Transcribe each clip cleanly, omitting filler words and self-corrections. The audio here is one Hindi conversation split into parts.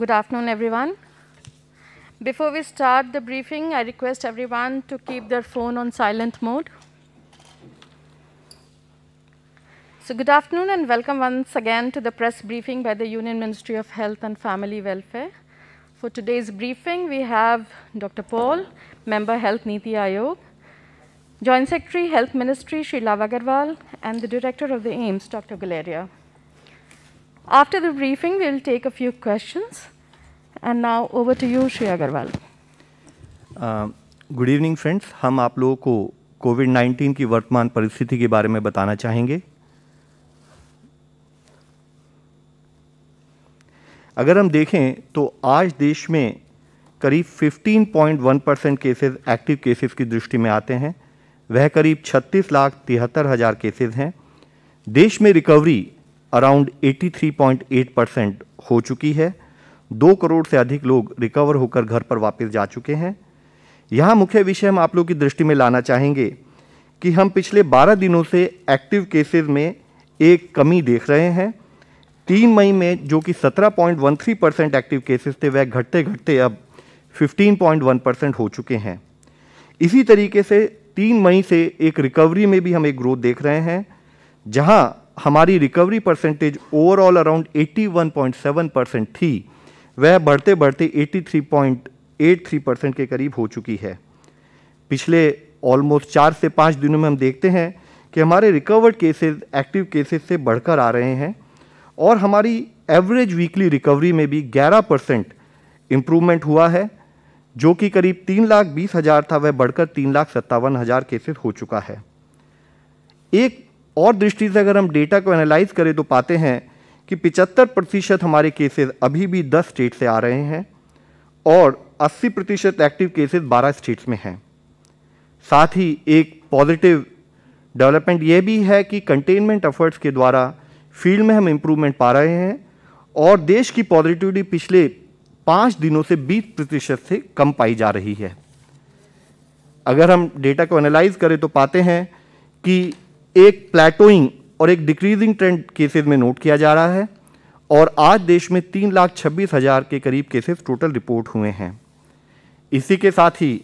Good afternoon, everyone. Before we start the briefing, I request everyone to keep their phone on silent mode. So good afternoon and welcome once again to the press briefing by the Union Ministry of Health and Family Welfare. For today's briefing, we have Dr. Paul, Member Health Niti Aayog, Joint Secretary Health Ministry Shri Lava Agarwal, and the Director of the AIIMS, Dr. Guleria. After the briefing, we will take a few questions. And now over to you, Shri Agarwal. Good evening friends, हम आप लोगों को कोविड-19 की वर्तमान परिस्थिति के बारे में बताना चाहेंगे। अगर हम देखें तो आज देश में करीब 15.1% केसेस एक्टिव केसेस की दृष्टि में आते हैं। वह करीब 36,73,000 केसेस हैं। देश में रिकवरी अराउंड 83.8% हो चुकी है। 2 करोड़ से अधिक लोग रिकवर होकर घर पर वापस जा चुके हैं। यहाँ मुख्य विषय हम आप लोगों की दृष्टि में लाना चाहेंगे कि हम पिछले 12 दिनों से एक्टिव केसेस में एक कमी देख रहे हैं। 3 मई में जो कि 17.13% एक्टिव केसेस थे, वह घटते घटते अब 15.1% हो चुके हैं। इसी तरीके से 3 मई से एक रिकवरी में भी हम एक ग्रोथ देख रहे हैं, जहां हमारी रिकवरी परसेंटेज ओवरऑल अराउंड 81.7% थी, वह बढ़ते बढ़ते 83.83% के करीब हो चुकी है। पिछले ऑलमोस्ट 4 से 5 दिनों में हम देखते हैं कि हमारे रिकवर्ड केसेस एक्टिव केसेस से बढ़कर आ रहे हैं और हमारी एवरेज वीकली रिकवरी में भी 11% इम्प्रूवमेंट हुआ है, जो कि करीब 3,20,000 था, वह बढ़कर 3,57,000 केसेस हो चुका है। एक और दृष्टि से अगर हम डेटा को एनालाइज करें तो पाते हैं कि 75% हमारे केसेस अभी भी 10 स्टेट से आ रहे हैं और 80% एक्टिव केसेस 12 स्टेट्स में हैं। साथ ही एक पॉजिटिव डेवलपमेंट यह भी है कि कंटेनमेंट एफर्ट्स के द्वारा फील्ड में हम इम्प्रूवमेंट पा रहे हैं और देश की पॉजिटिविटी पिछले 5 दिनों से 20% से कम पाई जा रही है। अगर हम डेटा को एनालाइज करें तो पाते हैं कि एक प्लेटोइंग और एक डिक्रीजिंग ट्रेंड केसेस में नोट किया जा रहा है और आज देश में 3,26,000 के करीब केसेस टोटल रिपोर्ट हुए हैं। इसी के साथ ही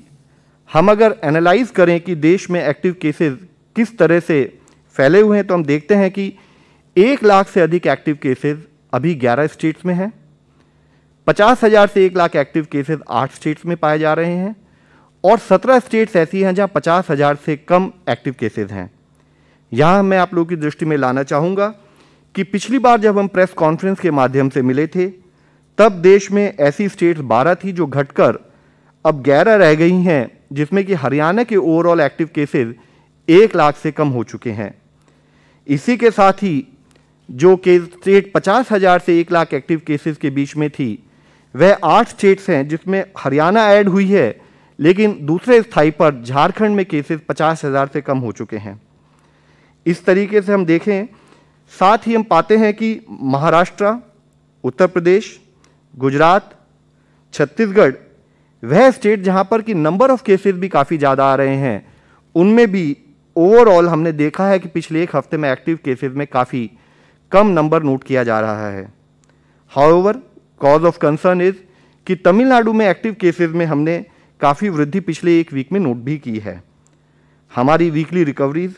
हम अगर एनालाइज करें कि देश में एक्टिव केसेस किस तरह से फैले हुए हैं, तो हम देखते हैं कि 1 लाख से अधिक एक्टिव केसेस अभी 11 स्टेट्स में हैं। 50,000 से 1 लाख एक्टिव केसेस 8 स्टेट्स में पाए जा रहे हैं और 17 स्टेट्स ऐसी हैं जहां 50,000 से कम एक्टिव केसेस हैं। यहाँ मैं आप लोगों की दृष्टि में लाना चाहूँगा कि पिछली बार जब हम प्रेस कॉन्फ्रेंस के माध्यम से मिले थे, तब देश में ऐसी स्टेट्स 12 थी जो घटकर अब 11 रह गई हैं, जिसमें कि हरियाणा के ओवरऑल एक्टिव केसेस 1 लाख से कम हो चुके हैं। इसी के साथ ही जो कि स्टेट 50,000 से 1 लाख एक्टिव केसेस के बीच में थी, वह 8 स्टेट्स हैं, जिसमें हरियाणा ऐड हुई है, लेकिन दूसरे स्थाई पर झारखंड में केसेस 50,000 से कम हो चुके हैं। इस तरीके से हम देखें, साथ ही हम पाते हैं कि महाराष्ट्र, उत्तर प्रदेश, गुजरात, छत्तीसगढ़, वह स्टेट जहां पर कि नंबर ऑफ केसेस भी काफ़ी ज़्यादा आ रहे हैं, उनमें भी ओवरऑल हमने देखा है कि पिछले 1 हफ्ते में एक्टिव केसेस में काफ़ी कम नंबर नोट किया जा रहा है। However, cause of concern is कि तमिलनाडु में एक्टिव केसेस में हमने काफ़ी वृद्धि पिछले 1 वीक में नोट भी की है। हमारी वीकली रिकवरीज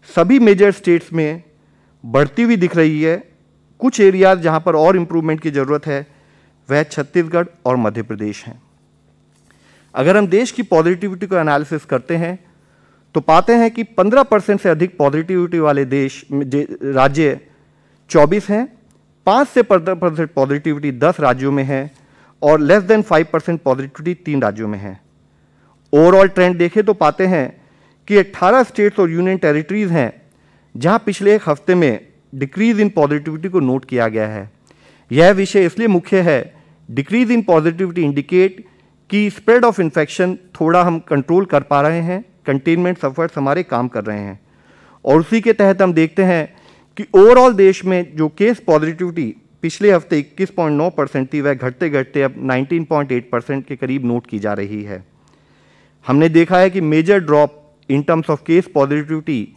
सभी मेजर स्टेट्स में बढ़ती हुई दिख रही है। कुछ एरियाज जहां पर और इम्प्रूवमेंट की ज़रूरत है, वह छत्तीसगढ़ और मध्य प्रदेश हैं। अगर हम देश की पॉजिटिविटी को एनालिसिस करते हैं तो पाते हैं कि 15% से अधिक पॉजिटिविटी वाले राज्य 24 हैं, 5 से 15% पॉजिटिविटी 10 राज्यों में है और लेस देन 5% पॉजिटिविटी 3 राज्यों में है। ओवरऑल ट्रेंड देखें तो पाते हैं कि 18 स्टेट्स और यूनियन टेरिटरीज हैं जहां पिछले 1 हफ्ते में डिक्रीज इन पॉजिटिविटी को नोट किया गया है। यह विषय इसलिए मुख्य है, डिक्रीज इन पॉजिटिविटी इंडिकेट कि स्प्रेड ऑफ इन्फेक्शन थोड़ा हम कंट्रोल कर पा रहे हैं, कंटेनमेंट एफर्ट्स हमारे काम कर रहे हैं और उसी के तहत हम देखते हैं कि ओवरऑल देश में जो केस पॉजिटिविटी पिछले हफ्ते 21.9% थी, वह घटते घटते अब 19.8% के करीब नोट की जा रही है। हमने देखा है कि major drop in terms of case positivity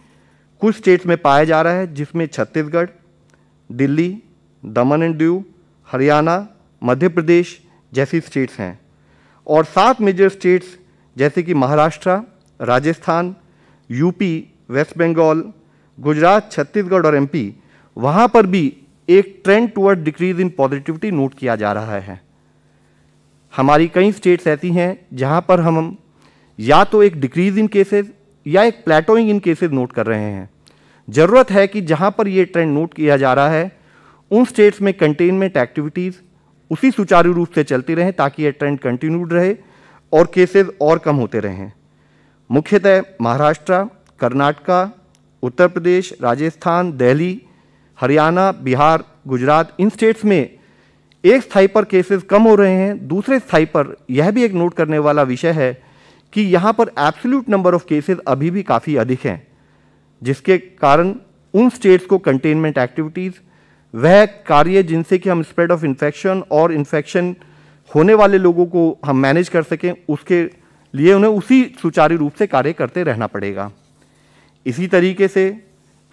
कुछ स्टेट्स में पाया जा रहा है, जिसमें छत्तीसगढ़, दिल्ली, दमन एंड दीव, हरियाणा, मध्य प्रदेश जैसी स्टेट्स हैं और 7 मेजर स्टेट्स जैसे कि महाराष्ट्र, राजस्थान, यूपी, वेस्ट बंगाल, गुजरात, छत्तीसगढ़ और एमपी, वहाँ पर भी एक trend toward decrease in positivity note किया जा रहा है। हमारी कई स्टेट्स ऐसी हैं जहाँ पर हम या तो एक डिक्रीज इन केसेस या एक प्लेटोइंग इन केसेस नोट कर रहे हैं। ज़रूरत है कि जहाँ पर ये ट्रेंड नोट किया जा रहा है उन स्टेट्स में कंटेनमेंट एक्टिविटीज़ उसी सुचारू रूप से चलती रहें ताकि ये ट्रेंड कंटिन्यूड रहे और केसेस और कम होते रहें। मुख्यतः महाराष्ट्र, कर्नाटक, उत्तर प्रदेश, राजस्थान, दिल्ली, हरियाणा, बिहार, गुजरात, इन स्टेट्स में एक स्थाई पर केसेस कम हो रहे हैं। दूसरे स्थाई पर यह भी एक नोट करने वाला विषय है कि यहाँ पर एब्सोल्यूट नंबर ऑफ केसेस अभी भी काफ़ी अधिक हैं, जिसके कारण उन स्टेट्स को कंटेनमेंट एक्टिविटीज़, वह कार्य जिनसे कि हम स्प्रेड ऑफ इन्फेक्शन और इन्फेक्शन होने वाले लोगों को हम मैनेज कर सकें, उसके लिए उन्हें उसी सुचारू रूप से कार्य करते रहना पड़ेगा। इसी तरीके से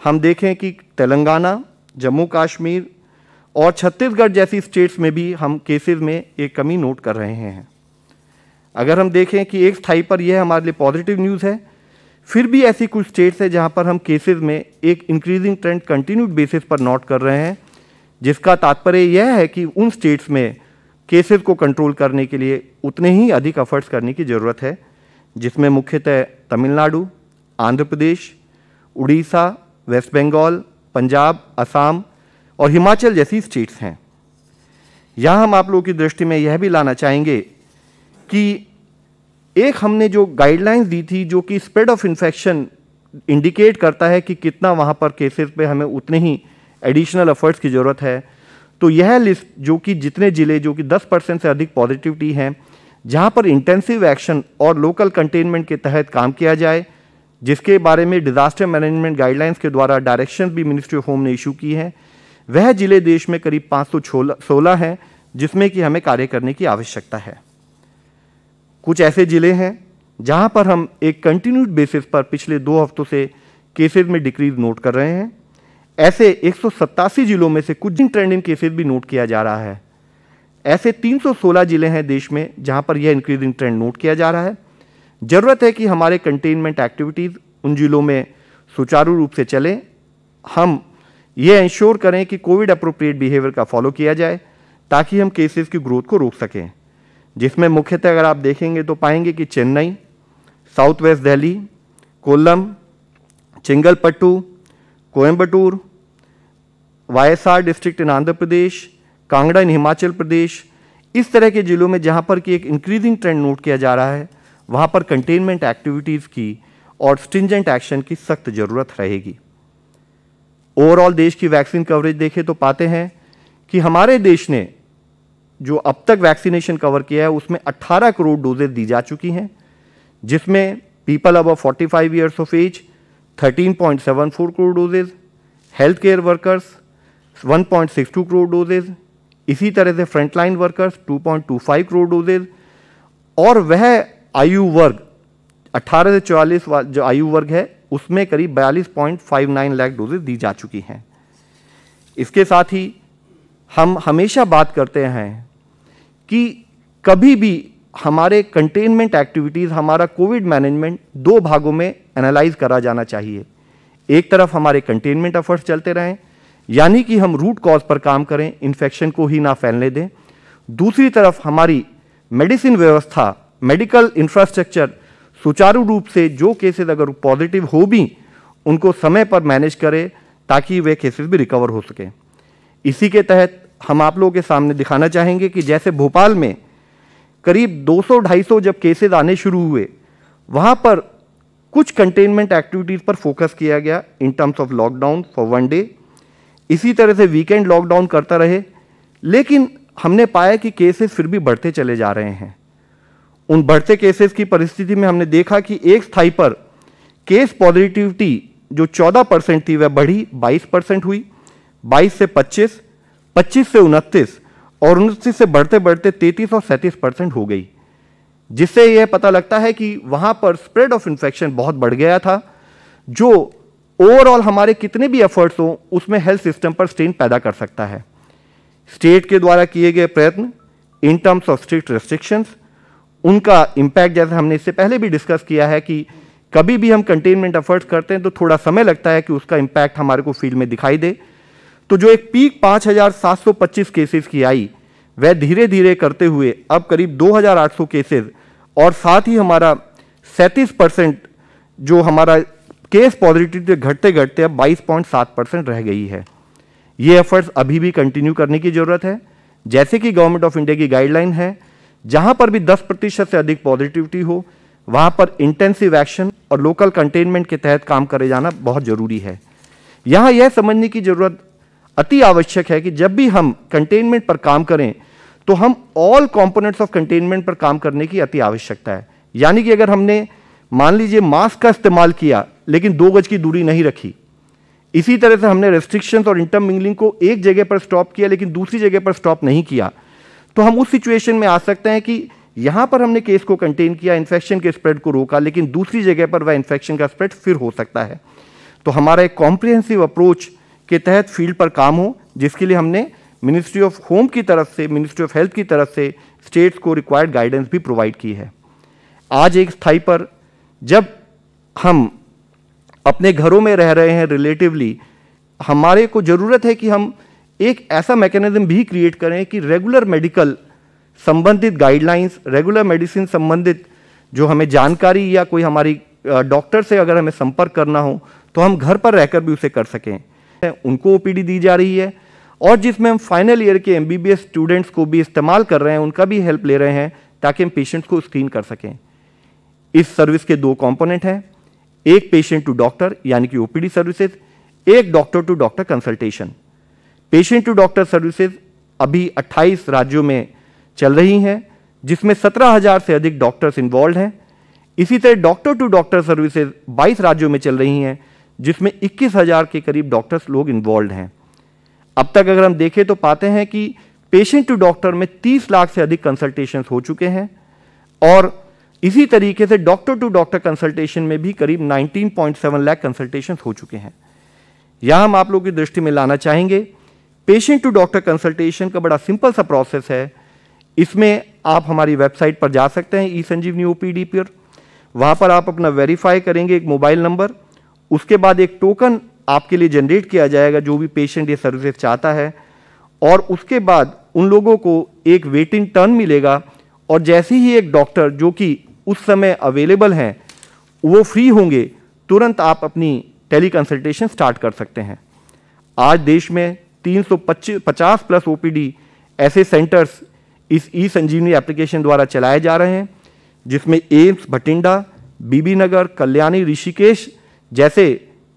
हम देखें कि तेलंगाना, जम्मू कश्मीर और छत्तीसगढ़ जैसी स्टेट्स में भी हम केसेस में एक कमी नोट कर रहे हैं। अगर हम देखें कि एक स्थाई पर यह हमारे लिए पॉजिटिव न्यूज़ है, फिर भी ऐसी कुछ स्टेट्स है जहां पर हम केसेस में एक इंक्रीजिंग ट्रेंड कंटिन्यूड बेसिस पर नोट कर रहे हैं, जिसका तात्पर्य यह है कि उन स्टेट्स में केसेस को कंट्रोल करने के लिए उतने ही अधिक एफर्ट्स करने की ज़रूरत है, जिसमें मुख्यतः तमिलनाडु, आंध्र प्रदेश, उड़ीसा, वेस्ट बंगाल, पंजाब, असम और हिमाचल जैसी स्टेट्स हैं। यहाँ हम आप लोगों की दृष्टि में यह भी लाना चाहेंगे कि एक हमने जो गाइडलाइंस दी थी जो कि स्प्रेड ऑफ इन्फेक्शन इंडिकेट करता है कि कितना वहाँ पर केसेस पे हमें उतने ही एडिशनल एफर्ट्स की ज़रूरत है, तो यह लिस्ट जो कि जितने ज़िले जो कि 10% से अधिक पॉजिटिविटी हैं, जहाँ पर इंटेंसिव एक्शन और लोकल कंटेनमेंट के तहत काम किया जाए, जिसके बारे में डिज़ास्टर मैनेजमेंट गाइडलाइंस के द्वारा डायरेक्शन भी मिनिस्ट्री ऑफ होम ने इशू की है, वह ज़िले देश में करीब 516 हैं जिसमें कि हमें कार्य करने की आवश्यकता है। कुछ ऐसे ज़िले हैं जहां पर हम एक कंटिन्यूड बेसिस पर पिछले 2 हफ्तों से केसेस में डिक्रीज नोट कर रहे हैं। ऐसे 187 जिलों में से कुछ ट्रेंडिंग केसेस भी नोट किया जा रहा है। ऐसे 316 जिले हैं देश में जहां पर यह इंक्रीजिंग ट्रेंड नोट किया जा रहा है। ज़रूरत है कि हमारे कंटेनमेंट एक्टिविटीज़ उन जिलों में सुचारू रूप से चलें। हम ये इंश्योर करें कि कोविड अप्रोप्रिएट बिहेवियर का फॉलो किया जाए ताकि हम केसेस की ग्रोथ को रोक सकें, जिसमें मुख्यतः अगर आप देखेंगे तो पाएंगे कि Chennai, south west Delhi, Kollam, Chengalpattu, Coimbatore, YSR district in Andhra Pradesh, Kangra in Himachal Pradesh, इस तरह के जिलों में जहां पर कि एक इंक्रीजिंग ट्रेंड नोट किया जा रहा है, वहां पर कंटेनमेंट एक्टिविटीज़ की और स्ट्रिंजेंट एक्शन की सख्त ज़रूरत रहेगी। ओवरऑल देश की वैक्सीन कवरेज देखें तो पाते हैं कि हमारे देश ने जो अब तक वैक्सीनेशन कवर किया है उसमें 18 करोड़ डोजेज दी जा चुकी हैं, जिसमें people above 45 years of age 13.74 crore doses, health care workers 1.62 crore doses, इसी तरह से फ्रंटलाइन वर्कर्स 2.25 करोड़ डोजेज, और वह आयु वर्ग 18 से 44 जो आयु वर्ग है उसमें करीब 42.59 लाख डोजेज दी जा चुकी हैं। इसके साथ ही हम हमेशा बात करते हैं कि कभी भी हमारे कंटेनमेंट एक्टिविटीज़, हमारा कोविड मैनेजमेंट 2 भागों में एनालाइज करा जाना चाहिए। एक तरफ हमारे कंटेनमेंट एफर्ट्स चलते रहें, यानी कि हम रूट कॉज पर काम करें, इन्फेक्शन को ही ना फैलने दें। दूसरी तरफ हमारी मेडिसिन व्यवस्था, मेडिकल इंफ्रास्ट्रक्चर सुचारू रूप से जो केसेस अगर पॉजिटिव हो भी उनको समय पर मैनेज करें ताकि वे केसेस भी रिकवर हो सकें। इसी के तहत हम आप लोगों के सामने दिखाना चाहेंगे कि जैसे भोपाल में करीब 200-250 जब केसेस आने शुरू हुए, वहाँ पर कुछ कंटेनमेंट एक्टिविटीज़ पर फोकस किया गया इन terms of lockdown for 1 day. इसी तरह से वीकेंड लॉकडाउन करता रहे, लेकिन हमने पाया कि केसेस फिर भी बढ़ते चले जा रहे हैं। उन बढ़ते केसेस की परिस्थिति में हमने देखा कि एक स्थाई पर केस पॉजिटिविटी जो 14% थी वह बढ़ी 22% हुई, 22 से 25, 25 से 29 और 29 से बढ़ते बढ़ते 33 और 37% हो गई, जिससे यह पता लगता है कि वहां पर स्प्रेड ऑफ इन्फेक्शन बहुत बढ़ गया था, जो ओवरऑल हमारे कितने भी एफर्ट्स हो उसमें हेल्थ सिस्टम पर स्ट्रेन पैदा कर सकता है। स्टेट के द्वारा किए गए प्रयत्न इन टर्म्स ऑफ स्ट्रिक्ट रेस्ट्रिक्शंस। उनका इम्पैक्ट जैसे हमने इससे पहले भी डिस्कस किया है कि कभी भी हम कंटेनमेंट एफर्ट्स करते हैं तो थोड़ा समय लगता है कि उसका इम्पैक्ट हमारे को फील्ड में दिखाई दे। तो जो एक पीक 5,725 केसेस की आई, वह धीरे धीरे करते हुए अब करीब 2,800 केसेस, और साथ ही हमारा 37% जो हमारा केस पॉजिटिविटी घटते घटते अब 22.7% रह गई है। ये एफर्ट्स अभी भी कंटिन्यू करने की जरूरत है। जैसे कि गवर्नमेंट ऑफ इंडिया की गाइडलाइन है, जहां पर भी 10% से अधिक पॉजिटिविटी हो वहां पर इंटेंसिव एक्शन और लोकल कंटेनमेंट के तहत काम करे जाना बहुत जरूरी है। यहां यह समझने की जरूरत अति आवश्यक है कि जब भी हम कंटेनमेंट पर काम करें तो हम ऑल कंपोनेंट्स ऑफ कंटेनमेंट पर काम करने की अति आवश्यकता है। यानी कि अगर हमने मान लीजिए मास्क का इस्तेमाल किया लेकिन 2 गज की दूरी नहीं रखी, इसी तरह से हमने रेस्ट्रिक्शंस और इंटरमिंगलिंग को एक जगह पर स्टॉप किया लेकिन दूसरी जगह पर स्टॉप नहीं किया, तो हम उस सिचुएशन में आ सकते हैं कि यहां पर हमने केस को कंटेन किया, इन्फेक्शन के स्प्रेड को रोका, लेकिन दूसरी जगह पर वह इन्फेक्शन का स्प्रेड फिर हो सकता है। तो हमारा एक कॉम्प्रिहेंसिव अप्रोच के तहत फील्ड पर काम हो, जिसके लिए हमने मिनिस्ट्री ऑफ होम की तरफ से, मिनिस्ट्री ऑफ हेल्थ की तरफ से स्टेट्स को रिक्वायर्ड गाइडेंस भी प्रोवाइड की है। आज एक स्थाई पर जब हम अपने घरों में रह रहे हैं रिलेटिवली, हमारे को जरूरत है कि हम एक ऐसा मैकेनिज्म भी क्रिएट करें कि रेगुलर मेडिकल संबंधित गाइडलाइंस, रेगुलर मेडिसिन संबंधित जो हमें जानकारी या कोई हमारी डॉक्टर से अगर हमें संपर्क करना हो तो हम घर पर रहकर भी उसे कर सकें। उनको ओपीडी दी जा रही है, और जिसमें हम फाइनल ईयर के एमबीबीएस स्टूडेंट्स को भी इस्तेमाल कर रहे हैं, उनका भी हेल्प ले रहे हैं ताकि हम पेशेंट्स को स्क्रीन कर सकें। इस सर्विस के 2 कंपोनेंट हैं, एक पेशेंट टू डॉक्टर यानी कि ओपीडी सर्विसेज, एक doctor to doctor consultation. Patient to doctor services अभी 28 राज्यों में चल रही हैं, जिसमें 17,000 से अधिक डॉक्टर्स इन्वॉल्व हैं। इसी तरह डॉक्टर टू डॉक्टर सर्विसेज 22 राज्यों में चल रही हैं, जिसमें 21,000 के करीब डॉक्टर्स लोग इन्वॉल्व हैं। अब तक अगर हम देखें तो पाते हैं कि पेशेंट टू डॉक्टर में 30 लाख से अधिक कंसल्टेशंस हो चुके हैं, और इसी तरीके से डॉक्टर टू डॉक्टर कंसल्टेशन में भी करीब 19.7 लाख कंसल्टेशंस हो चुके हैं। यहां हम आप लोगों की दृष्टि में लाना चाहेंगे, पेशेंट टू डॉक्टर कंसल्टेशन का बड़ा सिंपल सा प्रोसेस है। इसमें आप हमारी वेबसाइट पर जा सकते हैं, ई संजीवनी ओपीडी पर। वहां पर आप अपना वेरीफाई करेंगे एक मोबाइल नंबर, उसके बाद एक टोकन आपके लिए जनरेट किया जाएगा जो भी पेशेंट ये सर्विसेज चाहता है, और उसके बाद उन लोगों को एक वेटिंग टर्न मिलेगा, और जैसे ही एक डॉक्टर जो कि उस समय अवेलेबल हैं वो फ्री होंगे, तुरंत आप अपनी टेली कंसल्टेशन स्टार्ट कर सकते हैं। आज देश में 350 प्लस ओपीडी ऐसे सेंटर्स इस ई संजीवनी एप्लीकेशन द्वारा चलाए जा रहे हैं, जिसमें एम्स भटिंडा, बीबी नगर, कल्याणी, ऋषिकेश जैसे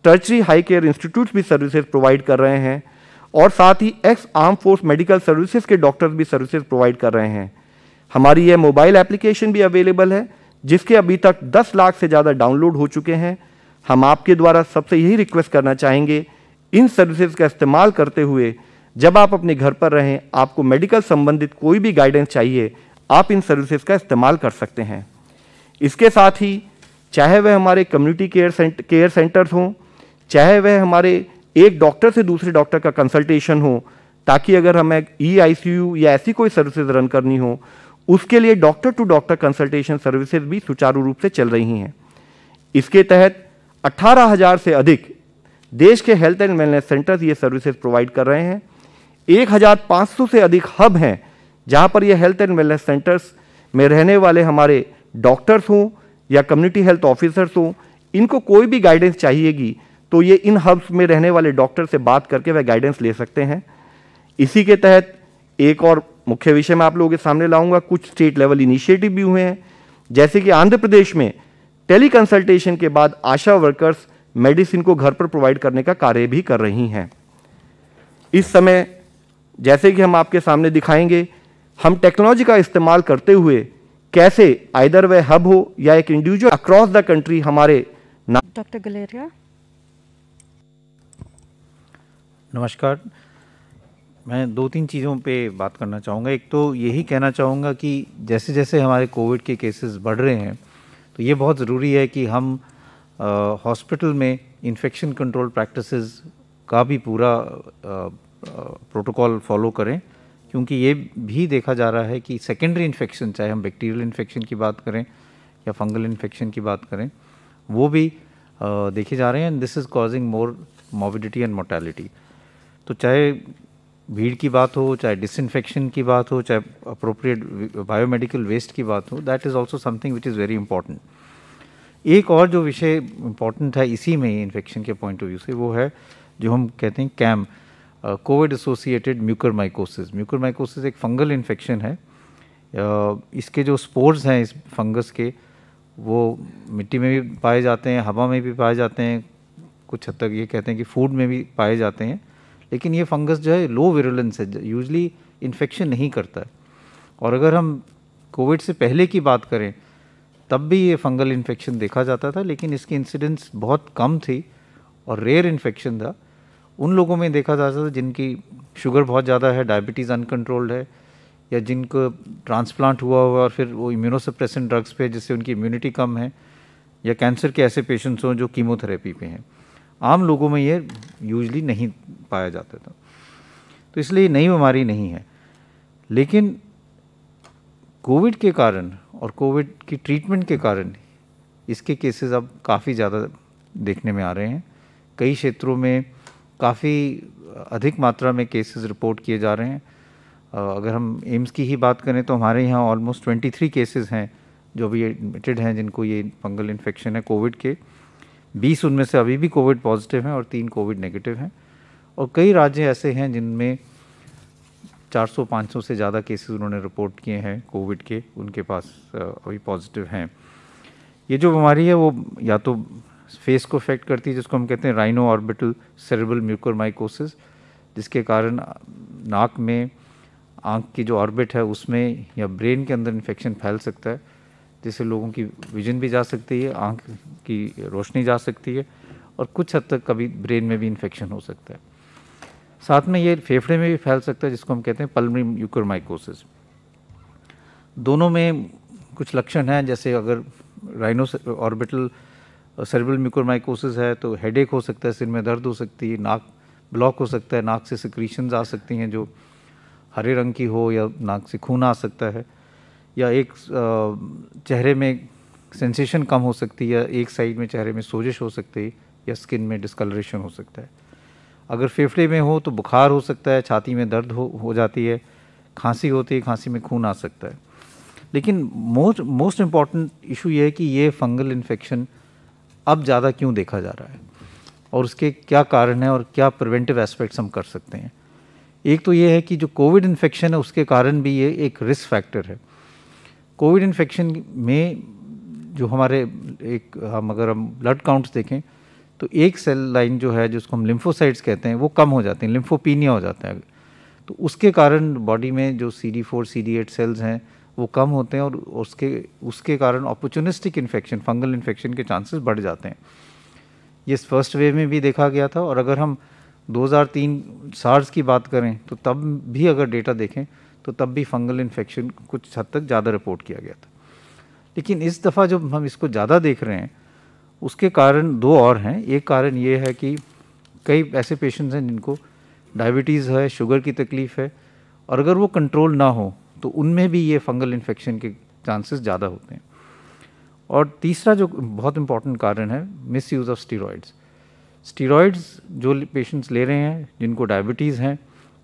टर्चरी हाई केयर इंस्टीट्यूट्स भी सर्विसेज प्रोवाइड कर रहे हैं, और साथ ही ex armed force medical services के डॉक्टर्स भी सर्विसेज प्रोवाइड कर रहे हैं। हमारी यह मोबाइल एप्लीकेशन भी अवेलेबल है, जिसके अभी तक 10 लाख से ज़्यादा डाउनलोड हो चुके हैं। हम आपके द्वारा सबसे यही रिक्वेस्ट करना चाहेंगे, इन सर्विसेज का इस्तेमाल करते हुए जब आप अपने घर पर रहें, आपको मेडिकल संबंधित कोई भी गाइडेंस चाहिए, आप इन सर्विसेज का इस्तेमाल कर सकते हैं। इसके साथ ही चाहे वह हमारे कम्युनिटी केयर सेंटर्स हों, चाहे वह हमारे एक डॉक्टर से दूसरे डॉक्टर का कंसल्टेशन हो, ताकि अगर हमें EICU या ऐसी कोई सर्विसेज रन करनी हो, उसके लिए doctor to doctor consultation services भी सुचारू रूप से चल रही हैं। इसके तहत 18,000 से अधिक देश के हेल्थ एंड वेलनेस सेंटर्स ये सर्विसेज प्रोवाइड कर रहे हैं। 1,500 से अधिक हब हैं जहां पर ये हेल्थ एंड वेलनेस सेंटर्स में रहने वाले हमारे डॉक्टर्स हों या कम्युनिटी हेल्थ ऑफिसर्स हों, इनको कोई भी गाइडेंस चाहिएगी तो ये इन हब्स में रहने वाले डॉक्टर से बात करके वह गाइडेंस ले सकते हैं। इसी के तहत एक और मुख्य विषय मैं आप लोगों के सामने लाऊंगा, कुछ स्टेट लेवल इनिशिएटिव भी हुए हैं, जैसे कि आंध्र प्रदेश में टेली कंसल्टेशन के बाद आशा वर्कर्स मेडिसिन को घर पर प्रोवाइड करने का कार्य भी कर रही हैं। इस समय जैसे कि हम आपके सामने दिखाएंगे, हम टेक्नोलॉजी का इस्तेमाल करते हुए कैसे आइदर वह हब हो या एक इंडिविजुअल अक्रॉस द कंट्री हमारे डॉक्टर गलेरिया। नमस्कार, मैं 2-3 चीज़ों पे बात करना चाहूँगा। एक तो यही कहना चाहूँगा कि जैसे जैसे हमारे कोविड के केसेस बढ़ रहे हैं, तो ये बहुत ज़रूरी है कि हम हॉस्पिटल में इन्फेक्शन कंट्रोल प्रैक्टिसेस का भी पूरा प्रोटोकॉल फॉलो करें, क्योंकि ये भी देखा जा रहा है कि सेकेंडरी इन्फेक्शन, चाहे हम बैक्टीरियल इन्फेक्शन की बात करें या फंगल इन्फेक्शन की बात करें, वो भी देखे जा रहे हैं, and this is causing more morbidity and mortality. तो चाहे भीड़ की बात हो, चाहे डिसइंफेक्शन की बात हो, चाहे अप्रोप्रिएट बायोमेडिकल वेस्ट की बात हो, that is also something which is very important. एक और जो विषय इम्पॉर्टेंट है इसी में इन्फेक्शन के पॉइंट ऑफ व्यू से, वो है जो हम कहते हैं CAM, Covid associated mucormycosis. Mucormycosis एक फंगल इन्फेक्शन है। इसके जो स्पोर्स हैं इस फंगस के, वो मिट्टी में भी पाए जाते हैं, हवा में भी पाए जाते हैं, कुछ हद तक ये कहते हैं कि फूड में भी पाए जाते हैं। लेकिन ये फंगस जो है लो विरुलेंस है, यूजली इन्फेक्शन नहीं करता है। और अगर हम कोविड से पहले की बात करें तब भी ये फंगल इन्फेक्शन देखा जाता था, लेकिन इसकी इंसिडेंस बहुत कम थी और रेयर इन्फेक्शन था। उन लोगों में देखा जाता था जिनकी शुगर बहुत ज़्यादा है, डायबिटीज़ अनकंट्रोल्ड है, या जिनको ट्रांसप्लांट हुआ और फिर वो इम्यूनोसप्रेसेंट ड्रग्स पे जिससे उनकी इम्यूनिटी कम है, या कैंसर के ऐसे पेशेंट्स हों जो कीमोथेरेपी पे हैं। आम लोगों में ये यूजली नहीं पाया जाता था, तो इसलिए नई बीमारी नहीं है। लेकिन कोविड के कारण और कोविड की ट्रीटमेंट के कारण इसके केसेस अब काफ़ी ज़्यादा देखने में आ रहे हैं। कई क्षेत्रों में काफ़ी अधिक मात्रा में केसेस रिपोर्ट किए जा रहे हैं। अगर हम एम्स की ही बात करें तो हमारे यहाँ ऑलमोस्ट 23 केसेस हैं जो भी एडमिटेड हैं जिनको ये फंगल इन्फेक्शन है कोविड के। 20 उनमें से अभी भी कोविड पॉजिटिव हैं और 3 कोविड नेगेटिव हैं। और कई राज्य ऐसे हैं जिनमें 400-500 से ज़्यादा केसेस उन्होंने रिपोर्ट किए हैं कोविड के, उनके पास अभी पॉजिटिव हैं। ये जो बीमारी है वो या तो फेस को अफेक्ट करती है, जिसको हम कहते हैं राइनो ऑर्बिटल सेरेब्रल म्यूकोरमाइकोसिस, जिसके कारण नाक में, आँख की जो ऑर्बिट है उसमें या ब्रेन के अंदर इन्फेक्शन फैल सकता है, जिससे लोगों की विजन भी जा सकती है, आँख की रोशनी जा सकती है और कुछ हद तक कभी ब्रेन में भी इन्फेक्शन हो सकता है। साथ में ये फेफड़े में भी फैल सकता है, जिसको हम कहते हैं पल्मोनरी म्यूकोरमाइकोसिस। दोनों में कुछ लक्षण हैं, जैसे अगर राइनो ऑर्बिटल सेरेब्रल म्यूकोरमाइकोसिस है तो हेडेक हो सकता है, सिर में दर्द हो सकती है, नाक ब्लॉक हो सकता है, नाक से सिक्रीशंस आ सकती हैं जो हरे रंग की हो, या नाक से खून आ सकता है, या एक चेहरे में सेंसेशन कम हो सकती है, या एक साइड में चेहरे में सोजिश हो सकती है, या स्किन में डिस्कलरेशन हो सकता है। अगर फेफड़े में हो तो बुखार हो सकता है, छाती में दर्द हो जाती है, खांसी होती है, खांसी में खून आ सकता है। लेकिन मोस्ट इम्पॉर्टेंट इशू ये है कि ये फंगल इन्फेक्शन अब ज़्यादा क्यों देखा जा रहा है और उसके क्या कारण हैं और क्या प्रिवेंटिव एस्पेक्ट्स हम कर सकते हैं। एक तो ये है कि जो कोविड इन्फेक्शन है उसके कारण भी ये एक रिस्क फैक्टर है। कोविड इन्फेक्शन में जो हमारे अगर हम ब्लड काउंट्स देखें तो एक सेल लाइन जो है जिसको हम लिम्फोसाइट्स कहते हैं वो कम हो जाती हैं, लिम्फोपीनिया हो जाता है। तो उसके कारण बॉडी में जो CD4 CD8 सेल्स हैं वो कम होते हैं और उसके कारण अपॉर्चुनिस्टिक इन्फेक्शन, फंगल इन्फेक्शन के चांसेस बढ़ जाते हैं। ये फर्स्ट वेव में भी देखा गया था, और अगर हम 2003 सार्स की बात करें तो तब भी अगर डेटा देखें तो तब भी फंगल इन्फेक्शन कुछ हद तक ज़्यादा रिपोर्ट किया गया था। लेकिन इस दफ़ा जब हम इसको ज़्यादा देख रहे हैं उसके कारण 2 और हैं। एक कारण ये है कि कई ऐसे पेशेंट्स हैं जिनको डायबिटीज़ है, शुगर की तकलीफ़ है, और अगर वो कंट्रोल ना हो तो उनमें भी ये फंगल इन्फेक्शन के चांसेस ज़्यादा होते हैं। और तीसरा जो बहुत इम्पॉर्टेंट कारण है, miss use of steroids. Steroids जो पेशेंट्स ले रहे हैं जिनको डायबिटीज़ हैं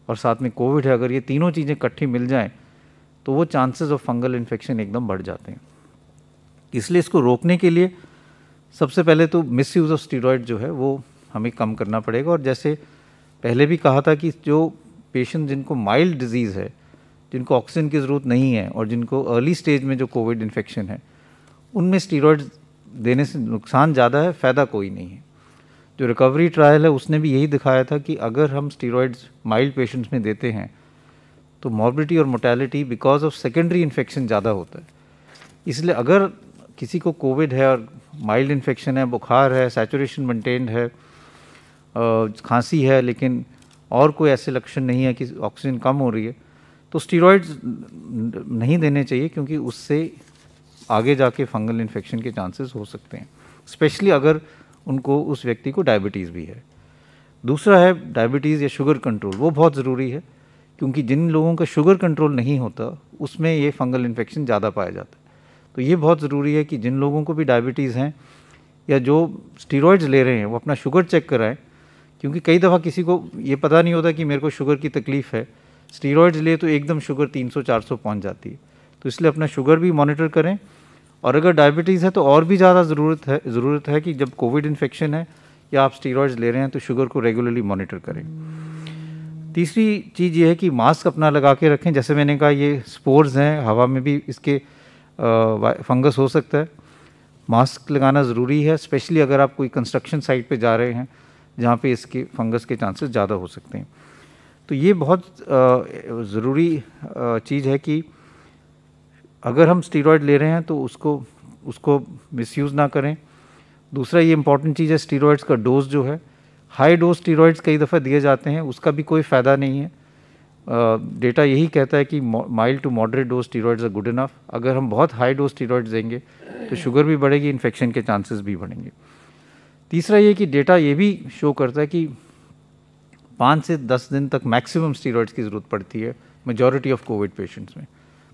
और साथ में कोविड है, अगर ये तीनों चीज़ें इकट्ठी मिल जाएं तो वो चांसेस ऑफ फंगल इन्फेक्शन एकदम बढ़ जाते हैं। इसलिए इसको रोकने के लिए सबसे पहले तो मिस यूज़ ऑफ स्टीरॉइड जो है वो हमें कम करना पड़ेगा। और जैसे पहले भी कहा था कि जो पेशेंट जिनको माइल्ड डिजीज़ है, जिनको ऑक्सीजन की ज़रूरत नहीं है और जिनको अर्ली स्टेज में जो कोविड इन्फेक्शन है, उनमें स्टीरॉइड देने से नुकसान ज़्यादा है, फ़ायदा कोई नहीं है। जो रिकवरी ट्रायल है उसने भी यही दिखाया था कि अगर हम स्टीरॉइड्स माइल्ड पेशेंट्स में देते हैं तो मॉर्बिडिटी और mortality because of secondary infection ज़्यादा होता है। इसलिए अगर किसी को कोविड है और माइल्ड इन्फेक्शन है, बुखार है, सैचुरेशन मेंटेन्ड है, खांसी है, लेकिन और कोई ऐसे लक्षण नहीं है कि ऑक्सीजन कम हो रही है, तो स्टीरॉइड्स नहीं देने चाहिए, क्योंकि उससे आगे जाके फंगल इन्फेक्शन के चांसेस हो सकते हैं, स्पेशली अगर उनको उस व्यक्ति को डायबिटीज़ भी है। दूसरा है डायबिटीज़ या शुगर कंट्रोल, वो बहुत ज़रूरी है, क्योंकि जिन लोगों का शुगर कंट्रोल नहीं होता उसमें ये फंगल इन्फेक्शन ज़्यादा पाया जाता है। तो ये बहुत ज़रूरी है कि जिन लोगों को भी डायबिटीज़ हैं या जो स्टीरॉयड्स ले रहे हैं वो अपना शुगर चेक कराएं, क्योंकि कई दफ़ा किसी को ये पता नहीं होता कि मेरे को शुगर की तकलीफ़ है, स्टीरॉयड्स ले तो एकदम शुगर 300-400 पहुंच जाती है। तो इसलिए अपना शुगर भी मॉनिटर करें, और अगर डायबिटीज़ है तो और भी ज़्यादा ज़रूरत है कि जब कोविड इन्फेक्शन है या आप स्टीरॉयड्स ले रहे हैं तो शुगर को रेगुलरली मॉनिटर करें। तीसरी चीज़ ये है कि मास्क अपना लगा के रखें। जैसे मैंने कहा, ये स्पोर्स हैं, हवा में भी इसके फंगस हो सकता है। मास्क लगाना ज़रूरी है, स्पेशली अगर आप कोई कंस्ट्रक्शन साइट पे जा रहे हैं जहाँ पे इसके फंगस के चांसेस ज़्यादा हो सकते हैं। तो ये बहुत ज़रूरी चीज़ है कि अगर हम स्टीरॉयड ले रहे हैं तो उसको मिसयूज़ ना करें। दूसरा ये इंपॉर्टेंट चीज़ है, स्टीरॉयड्स का डोज जो है, हाई डोज स्टीरॉयड्स कई दफ़ा दिए जाते हैं, उसका भी कोई फ़ायदा नहीं है। डेटा यही कहता है कि mild to moderate dose steroids are good enough. अगर हम बहुत हाई डोज स्टीरॉयड्स देंगे तो शुगर भी बढ़ेगी, इन्फेक्शन के चांसेस भी बढ़ेंगे। तीसरा ये कि डेटा ये भी शो करता है कि 5 से 10 दिन तक मैक्सिमम स्टीरॉयड्स की ज़रूरत पड़ती है मेजॉरिटी ऑफ कोविड पेशेंट्स में।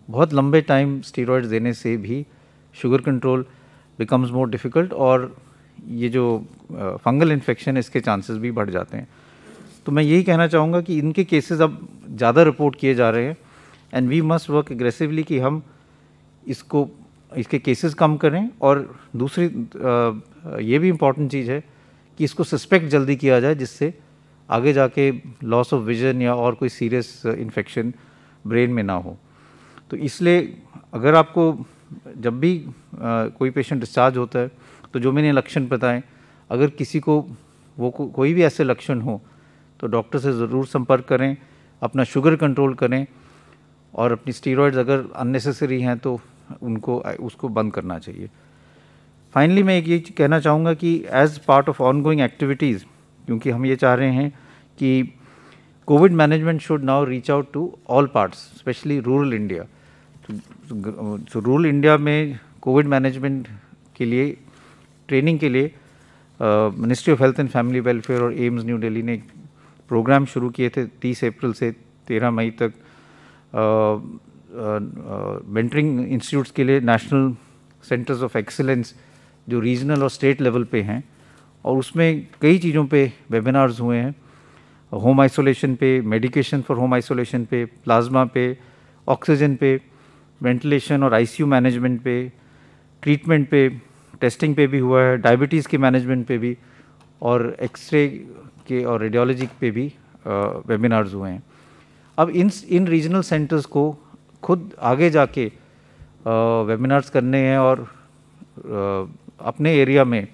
बहुत लंबे टाइम स्टीरॉयड्स देने से भी sugar control becomes more difficult, और ये जो फंगल इन्फेक्शन है इसके चांसेस भी बढ़ जाते हैं। तो मैं यही कहना चाहूँगा कि इनके केसेस अब ज़्यादा रिपोर्ट किए जा रहे हैं, and we must work aggressively कि हम इसके केसेस कम करें। और दूसरी ये भी इम्पॉर्टेंट चीज़ है कि इसको सस्पेक्ट जल्दी किया जाए, जिससे आगे जाके लॉस ऑफ विजन या और कोई सीरियस इन्फेक्शन ब्रेन में ना हो। तो इसलिए अगर आपको जब भी कोई पेशेंट डिस्चार्ज होता है तो जो मैंने लक्षण बताएं, अगर किसी को कोई भी ऐसे लक्षण हो तो डॉक्टर से ज़रूर संपर्क करें, अपना शुगर कंट्रोल करें, और अपनी स्टीरॉयड्स अगर अननेसेसरी हैं तो उसको बंद करना चाहिए। फाइनली मैं एक ये कहना चाहूँगा कि as part of ongoing activities, क्योंकि हम ये चाह रहे हैं कि Covid management should now reach out to all parts, specially rural India. तो रूरल इंडिया में कोविड मैनेजमेंट के लिए ट्रेनिंग के लिए ministry of health and family welfare और एम्स न्यू दिल्ली ने प्रोग्राम शुरू किए थे 30 अप्रैल से 13 मई तक। मेंटरिंग इंस्टीट्यूट्स के लिए नेशनल सेंटर्स ऑफ एक्सीलेंस जो रीजनल और स्टेट लेवल पे हैं, और उसमें कई चीज़ों पे वेबिनार्स हुए हैं, होम आइसोलेशन पे, मेडिकेशन फॉर होम आइसोलेशन पे, प्लाज्मा पे, ऑक्सीजन पे, वेंटिलेशन और आईसीयू मैनेजमेंट पे, ट्रीटमेंट पे, टेस्टिंग पे भी हुआ है, डायबिटीज़ के मैनेजमेंट पे भी, और एक्सरे के और रेडियोलॉजी पे भी वेबिनार्स हुए हैं। अब इन रीजनल सेंटर्स को खुद आगे जाके वेबिनार्स करने हैं, और अपने एरिया में,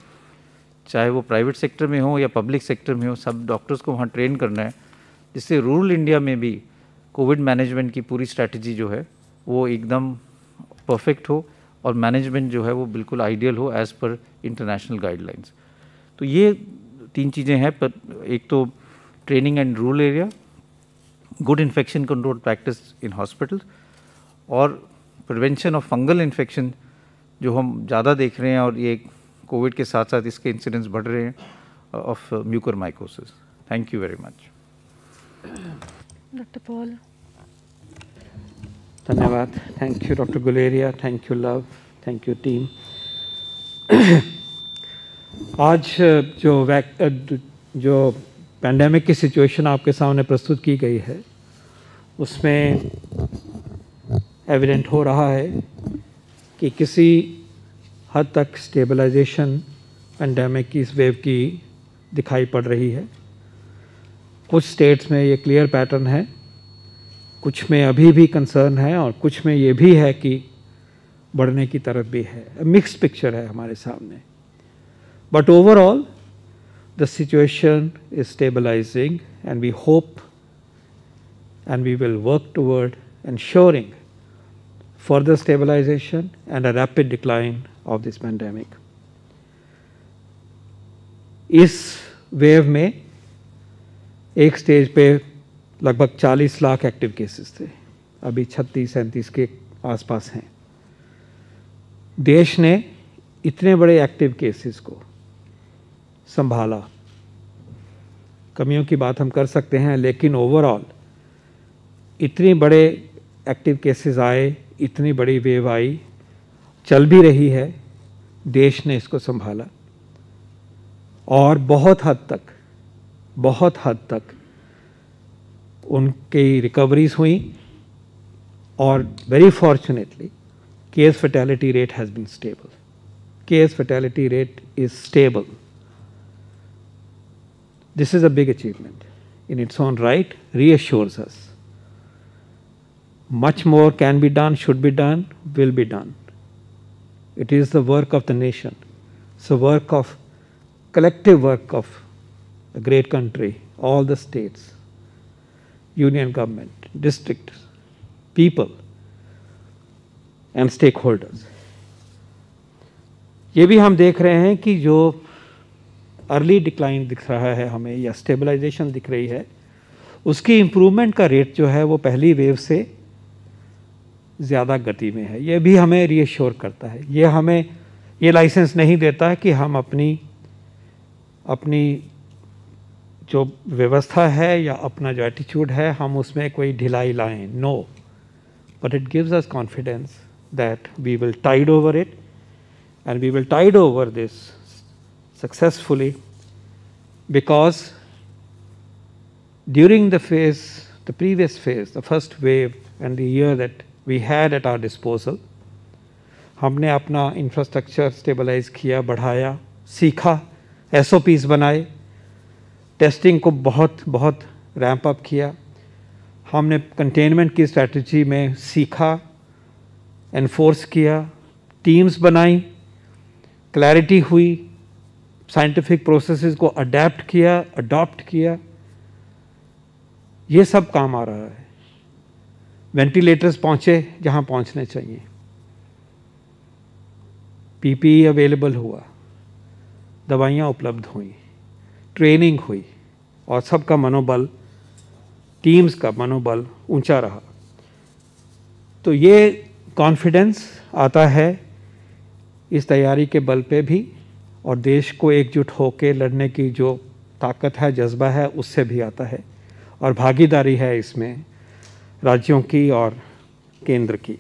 चाहे वो प्राइवेट सेक्टर में हो या पब्लिक सेक्टर में हो, सब डॉक्टर्स को वहाँ ट्रेन करना है, जिससे रूरल इंडिया में भी कोविड मैनेजमेंट की पूरी स्ट्रैटेजी जो है वो एकदम परफेक्ट हो, और मैनेजमेंट जो है वो बिल्कुल आइडियल हो एज़ पर इंटरनेशनल गाइडलाइंस। तो ये 3 चीज़ें हैं, पर एक तो training and rural area, good infection control practice in hospital, और प्रिवेंशन ऑफ फंगल इन्फेक्शन जो हम ज़्यादा देख रहे हैं, और ये कोविड के साथ साथ इसके इंसिडेंट्स बढ़ रहे हैं, of mucormycosis. Thank you very much. Doctor Paul. धन्यवाद। Thank you doctor Guleria, thank you Lav, thank you team. आज जो पैंडेमिक की सिचुएशन आपके सामने प्रस्तुत की गई है, उसमें एविडेंट हो रहा है कि किसी हद तक स्टेबलाइजेशन पैंडेमिक की इस वेव की दिखाई पड़ रही है। कुछ स्टेट्स में ये क्लियर पैटर्न है, कुछ में अभी भी कंसर्न है, और कुछ में ये भी है कि बढ़ने की तरफ भी है। मिक्स्ड पिक्चर है हमारे सामने, but overall the situation is stabilizing, and we hope and we will work toward ensuring further stabilization and a rapid decline of this pandemic. इस वेव में एक स्टेज पे लगभग 40 लाख एक्टिव केसेस थे, अभी 36-37 के आसपास हैं। देश ने इतने बड़े एक्टिव केसेस को संभाला। कमियों की बात हम कर सकते हैं, लेकिन ओवरऑल इतनी बड़े एक्टिव केसेस आए, इतनी बड़ी वेव आई, चल भी रही है, देश ने इसको संभाला और बहुत हद तक उनकी रिकवरीज हुई और very fortunately case fatality rate has been stable. Case fatality rate is stable. This is a big achievement in its own right, reassures us. Much more can be done, should be done, will be done. It is the work of the nation. It's the collective work of a great country, all the states, union government, districts, people and stakeholders. ये भी हम देख रहे हैं कि जो अर्ली डिक्लाइन दिख रहा है हमें या स्टेबलाइजेशन दिख रही है, उसकी इम्प्रूवमेंट का रेट जो है वो पहली वेव से ज़्यादा गति में है. ये भी हमें रीअश्योर करता है. ये हमें ये लाइसेंस नहीं देता कि हम अपनी जो व्यवस्था है या अपना जो एटीट्यूड है हम उसमें कोई ढिलाई लाएं. No, but it gives us confidence that we will tide over it and we will tide over this successfully, because during the previous phase, the first wave and the year that we had at our disposal, हमने अपना इंफ्रास्ट्रक्चर स्टेबलाइज किया, बढ़ाया, सीखा, SOPs बनाए, टेस्टिंग को बहुत रैंप अप किया, हमने कंटेनमेंट की स्ट्रैटेजी में सीखा, एनफोर्स किया, टीम्स बनाई, क्लैरिटी हुई, साइंटिफिक प्रोसेसेस को अडॉप्ट किया. ये सब काम आ रहा है. वेंटिलेटर्स पहुँचे जहाँ पहुँचने चाहिए, PPE अवेलेबल हुआ, दवाइयाँ उपलब्ध हुई, ट्रेनिंग हुई और सबका मनोबल, टीम्स का मनोबल ऊंचा रहा. तो ये कॉन्फिडेंस आता है इस तैयारी के बल पे भी, और देश को एकजुट होकर लड़ने की जो ताकत है, जज्बा है, उससे भी आता है. और भागीदारी है इसमें राज्यों की और केंद्र की.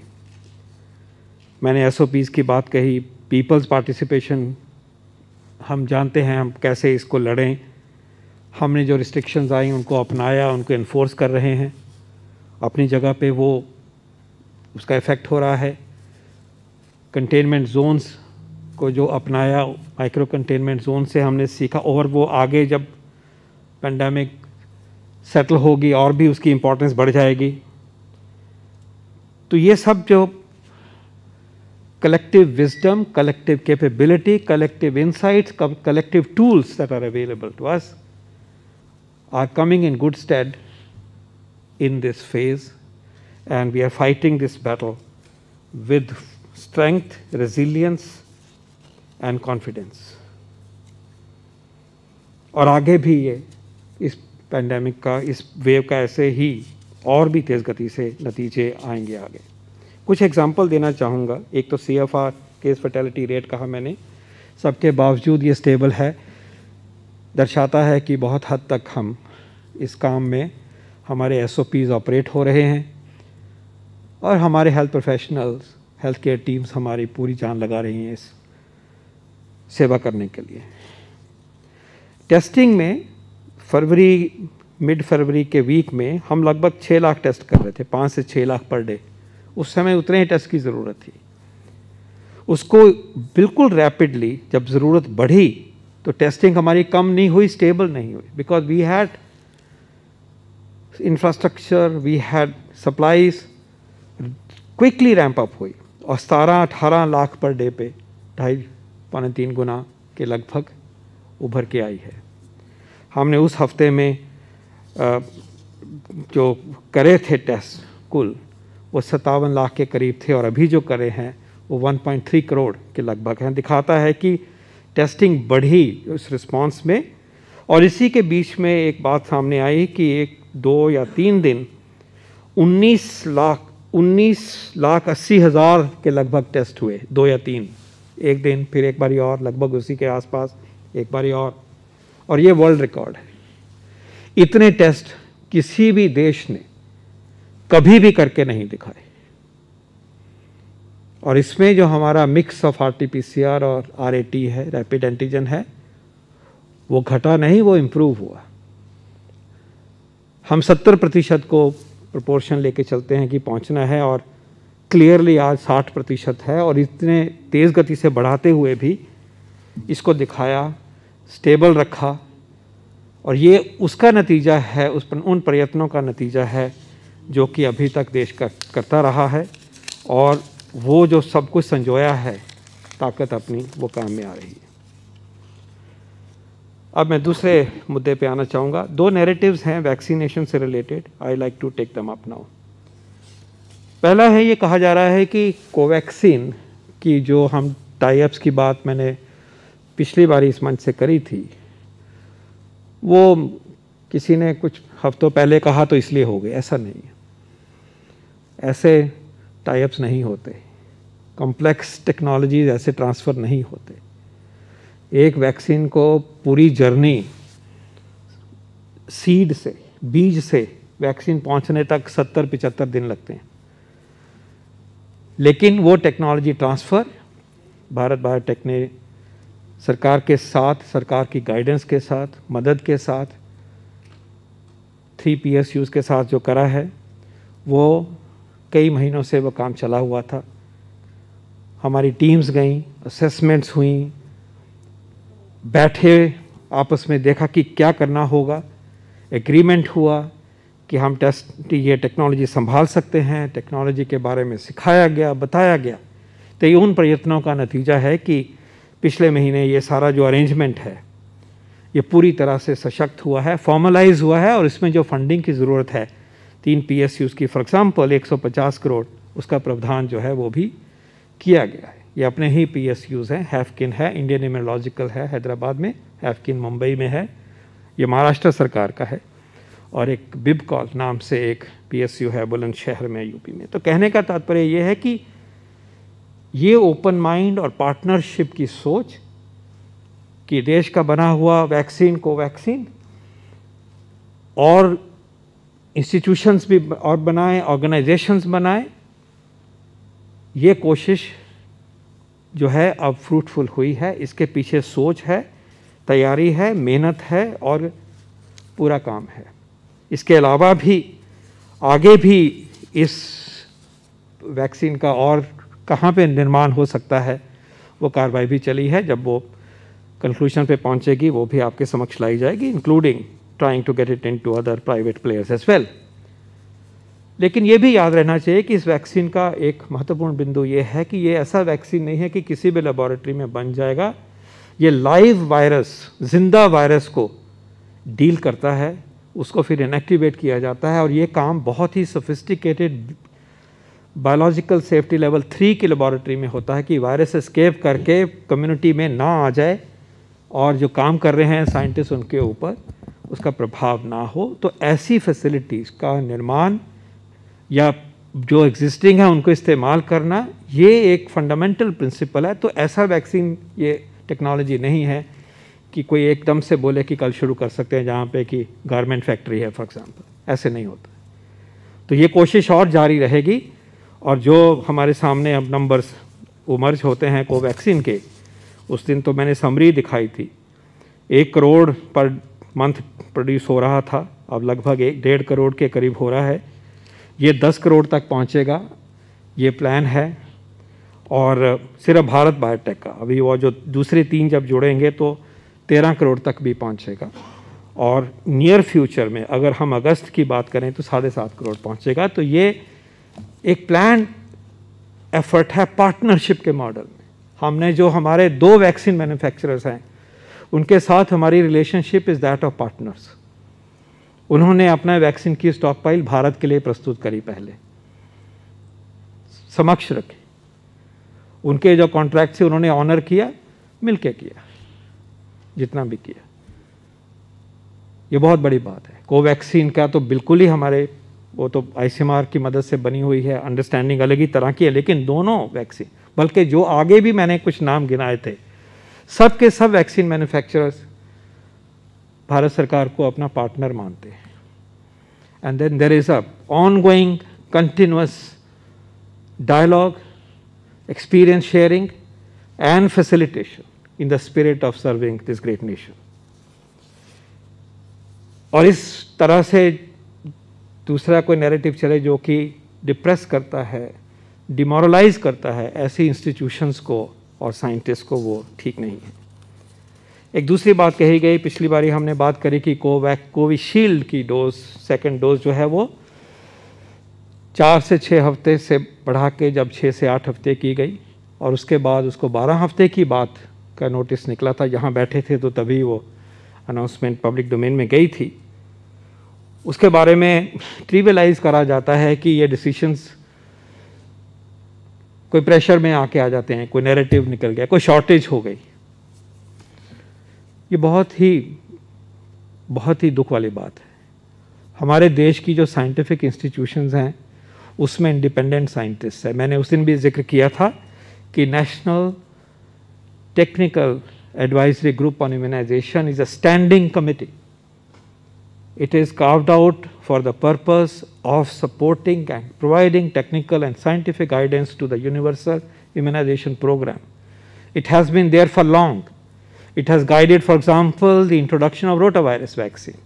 मैंने SOPs की बात कही, पीपल्स पार्टिसिपेशन, हम जानते हैं हम कैसे इसको लड़ें. हमने जो रिस्ट्रिक्शंस आई उनको अपनाया, उनको इन्फोर्स कर रहे हैं. अपनी जगह पे वो उसका इफ़ेक्ट हो रहा है. कंटेनमेंट जोन्स को जो अपनाया, माइक्रो कंटेनमेंट जोन से हमने सीखा, और वो आगे जब पेंडेमिक सेटल होगी और भी उसकी इम्पोर्टेंस बढ़ जाएगी. तो ये सब जो collective wisdom, collective capability, collective insights, collective tools that are available to us are coming in good stead in this phase, and we are fighting this battle with strength, resilience and confidence. और आगे भी ये इस पैंडेमिक का, इस वेव का ऐसे ही और भी तेज़ गति से नतीजे आएंगे आगे. कुछ एग्जांपल देना चाहूँगा. एक तो CFR केस फर्टेलिटी रेट कहा मैंने, सबके बावजूद ये स्टेबल है, दर्शाता है कि बहुत हद तक हम इस काम में, हमारे SOPs ऑपरेट हो रहे हैं और हमारे health professionals, health care teams हमारी पूरी जान लगा रही हैं इस सेवा करने के लिए. टेस्टिंग में मिड फरवरी के वीक में हम लगभग 6 लाख टेस्ट कर रहे थे, 5 से 6 लाख पर डे. उस समय उतने ही टेस्ट की ज़रूरत थी. उसको बिल्कुल रैपिडली जब ज़रूरत बढ़ी तो टेस्टिंग हमारी कम नहीं हुई, स्टेबल नहीं हुई, because we had infrastructure, we had supplies, quickly ramp up हुई और 17-18 लाख पर डे पे 2.5-3 गुना के लगभग उभर के आई है. हमने उस हफ्ते में जो करे थे टेस्ट कुल वो 57 लाख के करीब थे, और अभी जो करे हैं वो 1.3 करोड़ के लगभग हैं. दिखाता है कि टेस्टिंग बढ़ी उस रिस्पांस में. और इसी के बीच में एक बात सामने आई कि 2 या 3 दिन 19 लाख 80,000 के लगभग टेस्ट हुए. 2 या 3 एक दिन, फिर एक बारी और, लगभग उसी के आसपास एक बारी और ये वर्ल्ड रिकॉर्ड है. इतने टेस्ट किसी भी देश ने कभी भी करके नहीं दिखाए। और इसमें जो हमारा मिक्स ऑफ RT-PCR और RAT है, रैपिड एंटीजन है, वो घटा नहीं, वो इम्प्रूव हुआ। हम 70% को प्रोपोर्शन लेके चलते हैं कि पहुंचना है, और क्लियरली आज 60% है, और इतने तेज़ गति से बढ़ाते हुए भी इसको दिखाया, स्टेबल रखा। और ये उसका नतीजा है, उन प्रयत्नों का नतीजा है जो कि अभी तक देश करता रहा है, और वो जो सब कुछ संजोया है ताकत अपनी, वो काम में आ रही है। अब मैं दूसरे मुद्दे पे आना चाहूँगा। 2 नैरेटिव्स हैं वैक्सीनेशन से related, I like to take them up now. पहला है, ये कहा जा रहा है कि कोवैक्सीन की जो हम टाई अप्स की बात मैंने पिछली बार इस मंच से करी थी, वो किसी ने कुछ हफ्तों पहले कहा तो इसलिए हो गए। ऐसा नहीं है, ऐसे टाई अप्स नहीं होते, कॉम्प्लेक्स टेक्नोलॉजीज ऐसे ट्रांसफ़र नहीं होते। एक वैक्सीन को पूरी जर्नी सीड से, बीज से वैक्सीन पहुंचने तक 70-75 दिन लगते हैं, लेकिन वो टेक्नोलॉजी ट्रांसफ़र भारत बायोटेक ने सरकार के साथ, सरकार की गाइडेंस के साथ, मदद के साथ, 3 PSUs के साथ जो करा है, वो कई महीनों से वो काम चला हुआ था। हमारी टीम्स गईं, असेसमेंट्स हुई, बैठे आपस में देखा कि क्या करना होगा, एग्रीमेंट हुआ कि हम ये टेक्नोलॉजी संभाल सकते हैं, टेक्नोलॉजी के बारे में सिखाया गया, बताया गया। तो ये उन प्रयत्नों का नतीजा है कि पिछले महीने ये सारा जो अरेंजमेंट है ये पूरी तरह से सशक्त हुआ है, फॉर्मलाइज हुआ है, और इसमें जो फंडिंग की ज़रूरत है 3 PSUs की, फॉर एग्जाम्पल 150 करोड़, उसका प्रावधान जो है वो भी किया गया है। ये अपने ही PSUs हैं, हैफकिन है, इंडियन इम्यूनोलॉजिकल है हैदराबाद में, हैफकिन मुंबई में है, ये महाराष्ट्र सरकार का है, और एक बिबकॉल नाम से एक PSU है बुलंदशहर में, यूपी में। तो कहने का तात्पर्य ये है कि ये ओपन माइंड और पार्टनरशिप की सोच कि देश का बना हुआ वैक्सीन, कोवैक्सीन, और इंस्टीट्यूशंस भी और बनाएं, ऑर्गेनाइजेशंस बनाएं, ये कोशिश जो है अब फ्रूटफुल हुई है। इसके पीछे सोच है, तैयारी है, मेहनत है, और पूरा काम है। इसके अलावा भी आगे भी इस वैक्सीन का और कहाँ पे निर्माण हो सकता है, वो कार्रवाई भी चली है। जब वो कंक्लूजन पे पहुँचेगी वो भी आपके समक्ष लाई जाएगी, including trying to get it into other private players as well. लेकिन ये भी याद रहना चाहिए कि इस वैक्सीन का एक महत्वपूर्ण बिंदु ये है कि ये ऐसा वैक्सीन नहीं है कि किसी भी लेबॉरेटरी में बन जाएगा। ये लाइव वायरस, जिंदा वायरस को डील करता है, उसको फिर इनएक्टिवेट किया जाता है, और ये काम बहुत ही सोफिस्टिकेटेड बायोलॉजिकल सेफ्टी लेवल 3 की लेबॉरेटरी में होता है कि वायरस एस्केप करके कम्युनिटी में ना आ जाए, और जो काम कर रहे हैं साइंटिस्ट उनके ऊपर उसका प्रभाव ना हो। तो ऐसी फैसिलिटीज़ का निर्माण या जो एग्जिस्टिंग है उनको इस्तेमाल करना, ये एक फंडामेंटल प्रिंसिपल है। तो ऐसा वैक्सीन, ये टेक्नोलॉजी नहीं है कि कोई एकदम से बोले कि कल शुरू कर सकते हैं, जहाँ पे कि गारमेंट फैक्ट्री है फॉर एग्जांपल, ऐसे नहीं होता। तो ये कोशिश और जारी रहेगी, और जो हमारे सामने अब नंबर्स उमर्ज होते हैं कोवैक्सीन के, उस दिन तो मैंने समरी दिखाई थी, 1 करोड़ पर मंथ प्रोड्यूस हो रहा था, अब लगभग 1.5 करोड़ के करीब हो रहा है। ये 10 करोड़ तक पहुंचेगा, ये प्लान है। और सिर्फ भारत बायोटेक का, अभी वो जो दूसरे 3 जब जुड़ेंगे तो 13 करोड़ तक भी पहुंचेगा, और नियर फ्यूचर में अगर हम अगस्त की बात करें तो 7.5 करोड़ पहुंचेगा। तो ये एक प्लान एफर्ट है पार्टनरशिप के मॉडल में। हमने जो हमारे 2 वैक्सीन मैन्युफैक्चरर्स हैं उनके साथ हमारी relationship is that of partners. उन्होंने अपना वैक्सीन की स्टॉक पाइल भारत के लिए प्रस्तुत करी, पहले समक्ष रखी, उनके जो कॉन्ट्रैक्ट से उन्होंने ऑनर किया, मिलके किया, जितना भी किया। ये बहुत बड़ी बात है। कोवैक्सीन का तो बिल्कुल ही हमारे, वो तो ICMR की मदद से बनी हुई है, अंडरस्टैंडिंग अलग ही तरह की है, लेकिन दोनों वैक्सीन, बल्कि जो आगे भी मैंने कुछ नाम गिनाए थे, सब के सब वैक्सीन मैन्युफैक्चरर्स भारत सरकार को अपना पार्टनर मानते हैं। And then there is a ongoing continuous dialogue, experience sharing and facilitation in the spirit of serving this great nation. और इस तरह से दूसरा कोई नैरेटिव चले जो कि डिप्रेस करता है, डिमोरलाइज करता है ऐसी इंस्टीट्यूशंस को और साइंटिस्ट को, वो ठीक नहीं है। एक दूसरी बात कही गई, पिछली बारी हमने बात करी कि कोविशील्ड की डोज, सेकेंड डोज जो है वो 4 से 6 हफ्ते से बढ़ा के जब 6 से 8 हफ्ते की गई और उसके बाद उसको 12 हफ्ते की बात का नोटिस निकला था। यहाँ बैठे थे तो तभी वो अनाउंसमेंट पब्लिक डोमेन में गई थी। उसके बारे में ट्रिवियलाइज करा जाता है कि ये डिसीशंस कोई प्रेशर में आके आ जाते हैं, कोई नैरेटिव निकल गया, कोई शॉर्टेज हो गई। ये बहुत ही दुख वाली बात है। हमारे देश की जो साइंटिफिक इंस्टीट्यूशंस हैं उसमें इंडिपेंडेंट साइंटिस्ट है। मैंने उस दिन भी जिक्र किया था कि national technical advisory group on immunisation is a standing committee. It is carved out for the purpose of supporting and providing technical and scientific guidance to the universal immunization program. It has been there for long. It has guided, for example, the introduction of rotavirus vaccine,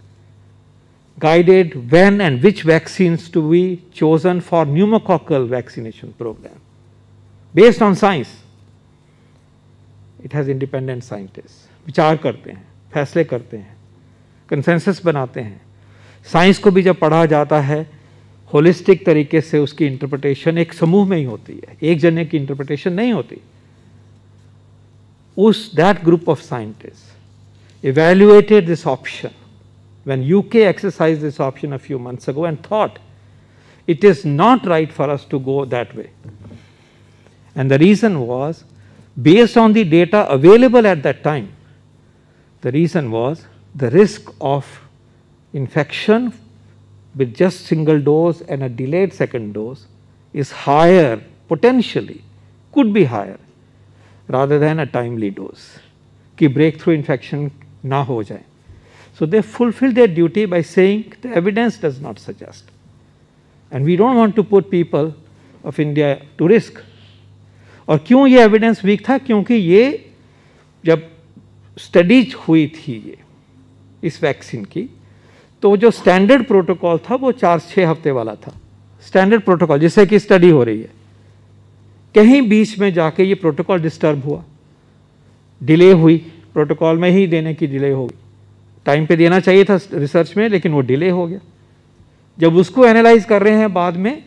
guided when and which vaccines to be chosen for pneumococcal vaccination program. Based on science, it has independent scientists. विचार करते हैं, फैसले करते हैं, कंसेंसस बनाते हैं। साइंस को भी जब पढ़ा जाता है होलिस्टिक तरीके से, उसकी इंटरप्रिटेशन एक समूह में ही होती है, एक जने की इंटरप्रिटेशन नहीं होती। That group of scientist evaluated this option when UK exercised this option a few months ago and thought it is not right for us to go that way. And the reason was, based on the data available at that time, the reason was the risk of infection with just single dose and a delayed second dose is higher, potentially could be higher, rather than a timely dose, कि breakthrough infection ना हो जाए. So they fulfill their duty by saying the evidence does not suggest, and we don't want to put people of India to risk. और क्यों ये एविडेंस वीक था? क्योंकि ये जब स्टडीज हुई थी ये इस वैक्सीन की, तो जो स्टैंडर्ड प्रोटोकॉल था वो 4-6 हफ्ते वाला था, स्टैंडर्ड प्रोटोकॉल जिससे कि स्टडी हो रही है. कहीं बीच में जाके ये प्रोटोकॉल डिस्टर्ब हुआ, डिले हुई, प्रोटोकॉल में ही देने की डिले हो गई. टाइम पे देना चाहिए था रिसर्च में, लेकिन वो डिले हो गया. जब उसको एनालाइज कर रहे हैं बाद में,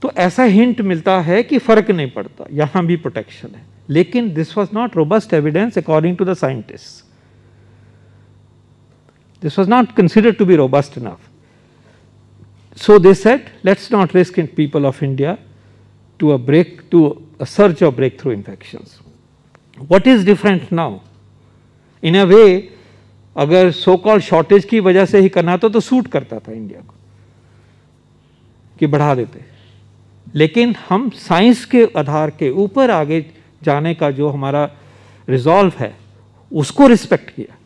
तो ऐसा हिंट मिलता है कि फर्क नहीं पड़ता, यहां भी प्रोटेक्शन है. लेकिन this was not robust evidence according to the scientist. This was not considered to be robust enough. So they said, let's not risk in people of India to a surge of breakthrough infections. What is different now? In a way, अगर so called shortage की वजह से ही करना तो सूट करता था इंडिया को कि बढ़ा देते, लेकिन हम साइंस के आधार के ऊपर आगे जाने का जो हमारा रिजॉल्व है उसको रिस्पेक्ट किया.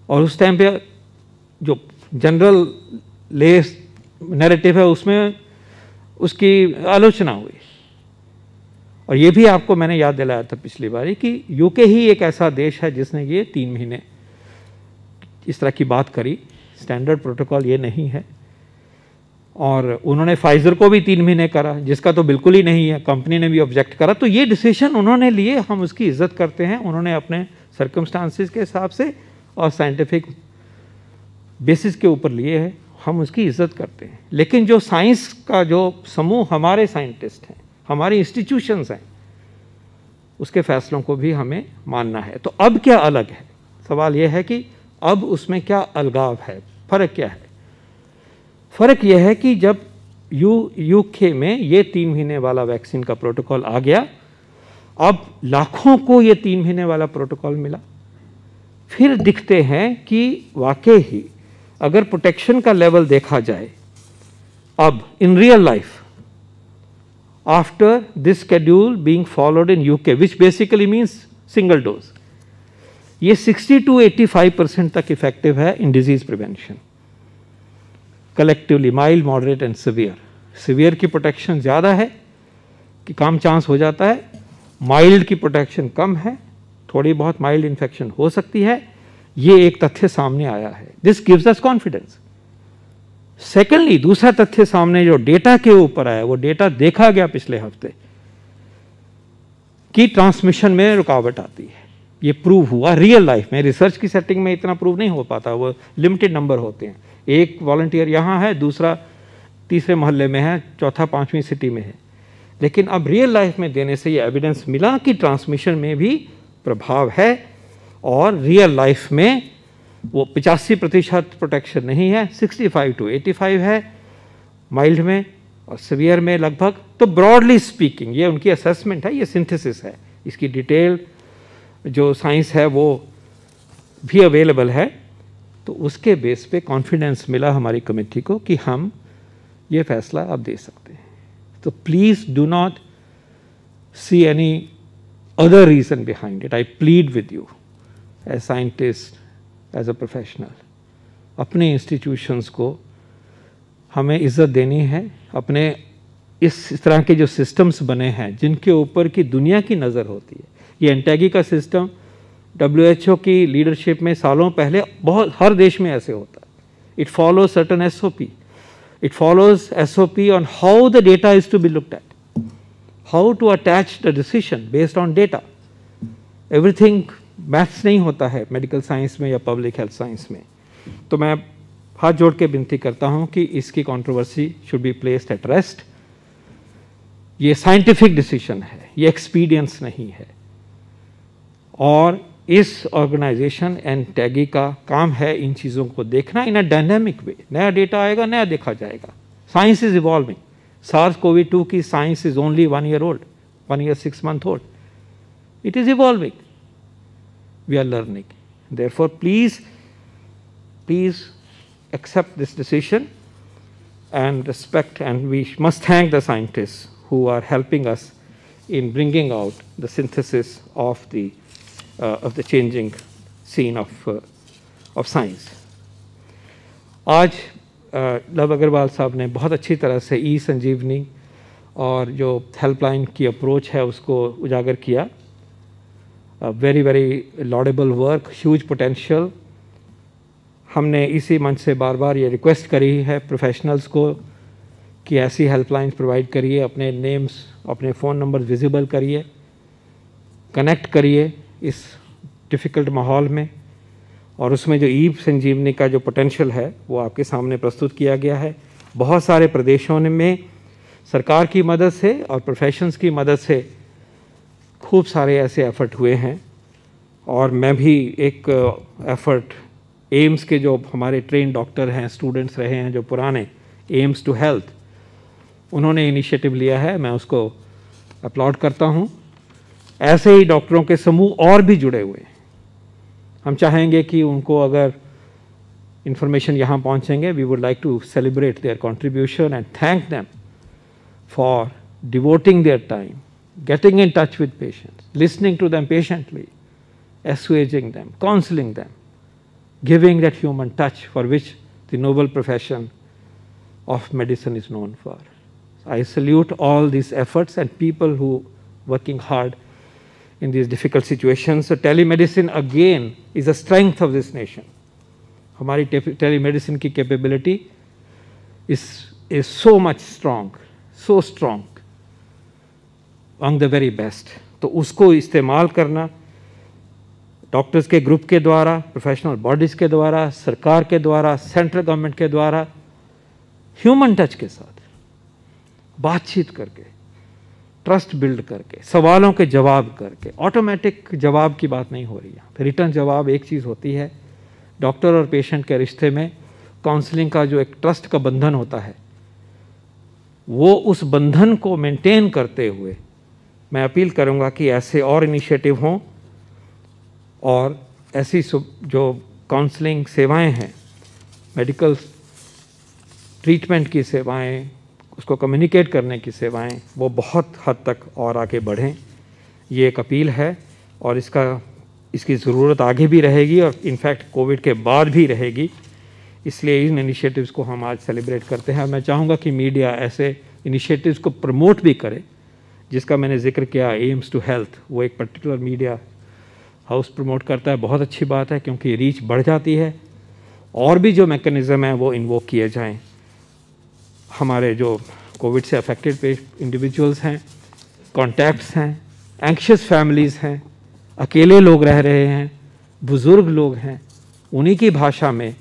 और उस टाइम पे जो जनरल लेस नैरेटिव है उसमें उसकी आलोचना हुई. और ये भी आपको मैंने याद दिलाया था पिछली बारी कि यूके ही एक ऐसा देश है जिसने ये 3 महीने इस तरह की बात करी. स्टैंडर्ड प्रोटोकॉल ये नहीं है. और उन्होंने फाइजर को भी 3 महीने करा, जिसका तो बिल्कुल ही नहीं है. कंपनी ने भी ऑब्जेक्ट करा. तो ये डिसीजन उन्होंने लिए, हम उसकी इज्जत करते हैं. उन्होंने अपने सर्कमस्टांसिस के हिसाब से और साइंटिफिक बेसिस के ऊपर लिए हैं, हम उसकी इज्जत करते हैं. लेकिन जो साइंस का जो समूह, हमारे साइंटिस्ट हैं, हमारे इंस्टीट्यूशंस हैं, उसके फैसलों को भी हमें मानना है. तो अब क्या अलग है? सवाल यह है कि अब उसमें क्या अलगाव है, फ़र्क क्या है? फ़र्क यह है कि जब यूके में ये 3 महीने वाला वैक्सीन का प्रोटोकॉल आ गया, अब लाखों को ये 3 महीने वाला प्रोटोकॉल मिला. फिर दिखते हैं कि वाकई ही अगर प्रोटेक्शन का लेवल देखा जाए अब in real life, after this schedule being followed in UK, which basically means single dose, ये 60 to 85% तक इफेक्टिव है in disease prevention, collectively mild, moderate and severe. Severe की प्रोटेक्शन ज़्यादा है कि कम चांस हो जाता है, माइल्ड की प्रोटेक्शन कम है, थोड़ी बहुत माइल्ड इन्फेक्शन हो सकती है। ये एक तथ्य सामने आया है, this gives us confidence. Secondly, दूसरा तथ्य सामने जो डेटा के ऊपर आया, वो डेटा देखा गया पिछले हफ्ते कि ट्रांसमिशन में रुकावट आती है। ये प्रूव हुआ रियल लाइफ में। रिसर्च की सेटिंग में इतना प्रूव नहीं हो पाता, वो लिमिटेड नंबर होते हैं। एक वॉलंटियर यहाँ है, दूसरा तीसरे मोहल्ले में है, चौथा पांचवीं सिटी में है। लेकिन अब रियल लाइफ में देने से ये एविडेंस मिला कि ट्रांसमिशन में भी प्रभाव है, और रियल लाइफ में वो 85% प्रोटेक्शन नहीं है, 65 to 85 है माइल्ड में, और सीवियर में लगभग। तो ब्रॉडली स्पीकिंग ये उनकी असेसमेंट है, ये सिंथेसिस है, इसकी डिटेल जो साइंस है वो भी अवेलेबल है। तो उसके बेस पे कॉन्फिडेंस मिला हमारी कमेटी को कि हम ये फैसला अब दे सकते हैं। तो please do not see any other reason behind it. I plead with you as scientist, as a professional, अपने इंस्टीट्यूशंस को हमें इज़्ज़त देनी है। अपने इस तरह के जो सिस्टम्स बने हैं जिनके ऊपर की दुनिया की नज़र होती है, ये एंटैगी का सिस्टम WHO की लीडरशिप में सालों पहले बहुत हर देश में ऐसे होता है। It follows certain SOP, it follows SOP on how the data is to be looked at, how to attach the decision based on data. Everything maths नहीं होता है मेडिकल साइंस में या पब्लिक हेल्थ साइंस में। तो मैं हाथ जोड़ के विनती करता हूं कि इसकी controversy should be placed at rest. ये साइंटिफिक डिसीजन है, ये एक्सपीडियंस नहीं है। और इस ऑर्गेनाइजेशन एंटैगी का काम है इन चीज़ों को देखना इन अ डायनेमिक वे। नया डेटा आएगा, नया देखा जाएगा। Science is evolving. SARS-CoV-2 की science is only 1 year old, 1 year 6 months old. It is evolving. We are learning. Therefore, please accept this decision and respect, and we must thank the scientists who are helping us in bringing out the synthesis of the changing scene of science. आज लव अग्रवाल साहब ने बहुत अच्छी तरह से ई-संजीवनी और जो हेल्पलाइन की अप्रोच है उसको उजागर किया। Very very laudable work, huge potential. हमने इसी मंच से बार बार ये रिक्वेस्ट करी है प्रोफेशनल्स को कि ऐसी हेल्पलाइन प्रोवाइड करिए, अपने नेम्स, अपने फ़ोन नंबर विजिबल करिए, कनेक्ट करिए इस डिफ़िकल्ट माहौल में। और उसमें जो ई-संजीवनी का जो पोटेंशियल है वो आपके सामने प्रस्तुत किया गया है। बहुत सारे प्रदेशों में सरकार की मदद से और प्रोफेशंस की मदद से खूब सारे ऐसे एफ़र्ट हुए हैं। और मैं भी एक एफ़र्ट एम्स के जो हमारे ट्रेन डॉक्टर हैं, स्टूडेंट्स रहे हैं जो पुराने, एम्स टू हेल्थ, उन्होंने इनिशिएटिव लिया है, मैं उसको अपलॉड करता हूँ। ऐसे ही डॉक्टरों के समूह और भी जुड़े हुए हैं। हम चाहेंगे कि उनको अगर इंफॉर्मेशन यहाँ पहुँचेंगे, we would like to celebrate their contribution and thank them for devoting their time, getting in touch with patients, listening to them patiently, assuaging them, counseling them, giving that human touch for which the noble profession of medicine is known for. I salute all these efforts and people who working hard in these difficult situations. So telemedicine again is a strength of this nation. हमारी telemedicine की capability is so much strong, so strong, among the very best. तो उसको इस्तेमाल करना डॉक्टर्स के ग्रुप के द्वारा, प्रोफेशनल बॉडीज़ के द्वारा, सरकार के द्वारा, सेंट्रल गवर्नमेंट के द्वारा, ह्यूमन टच के साथ बातचीत करके, ट्रस्ट बिल्ड करके, सवालों के जवाब करके। ऑटोमेटिक जवाब की बात नहीं हो रही है, फिर रिटर्न जवाब एक चीज़ होती है। डॉक्टर और पेशेंट के रिश्ते में काउंसलिंग का जो एक ट्रस्ट का बंधन होता है, वो उस बंधन को मेंटेन करते हुए मैं अपील करूंगा कि ऐसे और इनिशिएटिव हों और ऐसी जो काउंसलिंग सेवाएं हैं, मेडिकल ट्रीटमेंट की सेवाएं, उसको कम्युनिकेट करने की सेवाएं, वो बहुत हद तक और आगे बढ़ें। ये एक अपील है और इसकी ज़रूरत आगे भी रहेगी और इनफैक्ट कोविड के बाद भी रहेगी। इसलिए इन इनिशिएटिव्स को हम आज सेलिब्रेट करते हैं। मैं चाहूँगा कि मीडिया ऐसे इनिशिएटिव्स को प्रमोट भी करे, जिसका मैंने जिक्र किया एम्स टू हेल्थ, वो एक पर्टिकुलर मीडिया हाउस प्रमोट करता है। बहुत अच्छी बात है, क्योंकि रीच बढ़ जाती है। और भी जो मैकेनिज़्म है वो इन्वोक किए जाएं। हमारे जो कोविड से अफेक्टेड इंडिविजुअल्स हैं, कॉन्टैक्ट्स हैं, एंक्शियस फैमिलीज़ हैं, अकेले लोग रह रहे हैं, बुज़ुर्ग लोग हैं, उन्हीं की भाषा में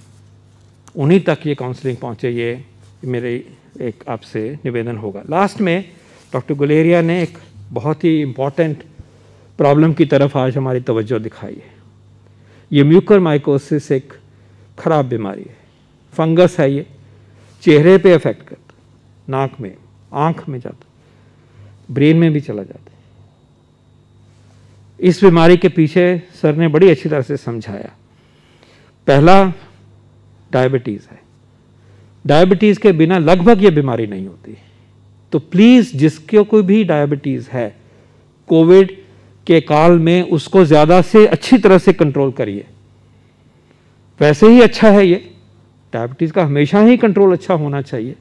उन्हीं तक ये काउंसलिंग पहुँचे, ये मेरे एक आपसे निवेदन होगा। लास्ट में डॉक्टर गुलेरिया ने एक बहुत ही इम्पॉर्टेंट प्रॉब्लम की तरफ आज हमारी तवज्जो दिखाई है। ये म्यूकरमाइकोसिस एक ख़राब बीमारी है, फंगस है, ये चेहरे पे अफेक्ट करता, नाक में, आँख में जाता, ब्रेन में भी चला जाता है। इस बीमारी के पीछे सर ने बड़ी अच्छी तरह से समझाया। पहला डायबिटीज़ है। डायबिटीज़ के बिना लगभग ये बीमारी नहीं होती। तो प्लीज़ जिसके कोई भी डायबिटीज़ है, कोविड के काल में उसको ज़्यादा से अच्छी तरह से कंट्रोल करिए। वैसे ही अच्छा है ये, डायबिटीज़ का हमेशा ही कंट्रोल अच्छा होना चाहिए,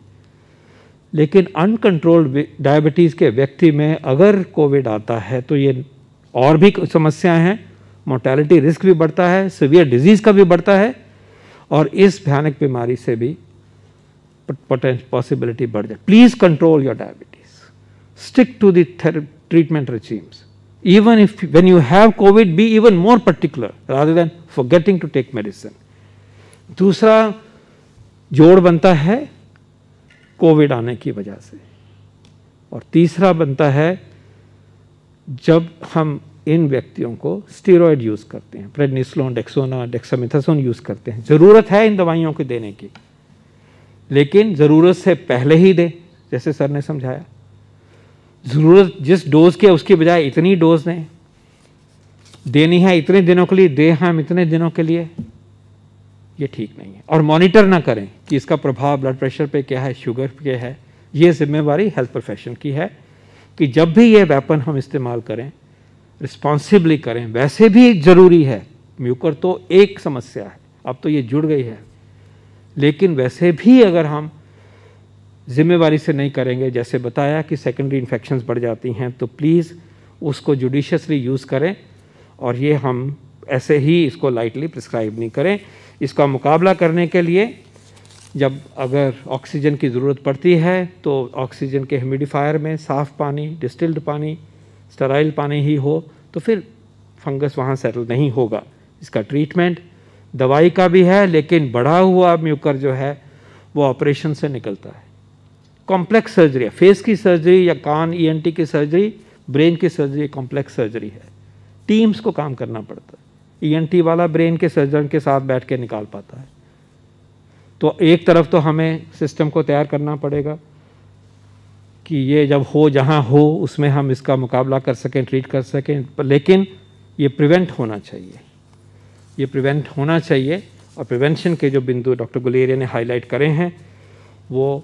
लेकिन अनकंट्रोल्ड डायबिटीज़ के व्यक्ति में अगर कोविड आता है तो ये और भी समस्याएं हैं। मोर्टेलिटी रिस्क भी बढ़ता है, सीवियर डिजीज़ का भी बढ़ता है, और इस भयानक बीमारी से भी पॉसिबिलिटी बढ़ जाए। Please control your diabetes, stick to the treatment regimes. Even if when you have COVID, be even more particular rather than forgetting to take medicine. दूसरा जोड़ बनता है कोविड आने की वजह से, और तीसरा बनता है जब हम इन व्यक्तियों को स्टेरॉयड यूज़ करते हैं, प्रेडनिसोलोन, डेक्सोना, डेक्सामेथासोन यूज़ करते हैं। ज़रूरत है इन दवाइयों को देने की, लेकिन ज़रूरत से पहले ही दें, जैसे सर ने समझाया। ज़रूरत जिस डोज़ की है उसकी बजाय इतनी डोज दें, देनी है इतने दिनों के लिए, दे हम इतने दिनों के लिए, ये ठीक नहीं है। और मॉनिटर ना करें कि इसका प्रभाव ब्लड प्रेशर पे क्या है, शुगर पे है। ये जिम्मेवारी हेल्थ प्रोफेशन की है कि जब भी ये वेपन हम इस्तेमाल करें, रिस्पॉन्सिबली करें। वैसे भी ज़रूरी है, म्यूकर तो एक समस्या है, अब तो ये जुड़ गई है, लेकिन वैसे भी अगर हम जिम्मेवारी से नहीं करेंगे, जैसे बताया कि सेकेंडरी इन्फेक्शंस बढ़ जाती हैं, तो प्लीज़ उसको जुडिशियसली यूज़ करें, और ये हम ऐसे ही इसको लाइटली प्रिस्क्राइब नहीं करें। इसका मुकाबला करने के लिए जब अगर ऑक्सीजन की ज़रूरत पड़ती है तो ऑक्सीजन के ह्यूमिडिफायर में साफ़ पानी, डिस्टिल्ड पानी, स्टराइल पानी ही हो, तो फिर फंगस वहाँ सेटल नहीं होगा। इसका ट्रीटमेंट दवाई का भी है, लेकिन बढ़ा हुआ म्यूकर जो है वो ऑपरेशन से निकलता है। कॉम्प्लेक्स सर्जरी है, फेस की सर्जरी या कान ENT की सर्जरी, ब्रेन की सर्जरी कॉम्प्लेक्स सर्जरी है, टीम्स को काम करना पड़ता है। ENT वाला ब्रेन के सर्जन के साथ बैठ के निकाल पाता है। तो एक तरफ तो हमें सिस्टम को तैयार करना पड़ेगा कि ये जब हो, जहाँ हो, उसमें हम इसका मुकाबला कर सकें, ट्रीट कर सकें, लेकिन ये प्रिवेंट होना चाहिए, ये प्रिवेंट होना चाहिए। और प्रिवेंशन के जो बिंदु डॉक्टर गुलेरिया ने हाईलाइट करे हैं, वो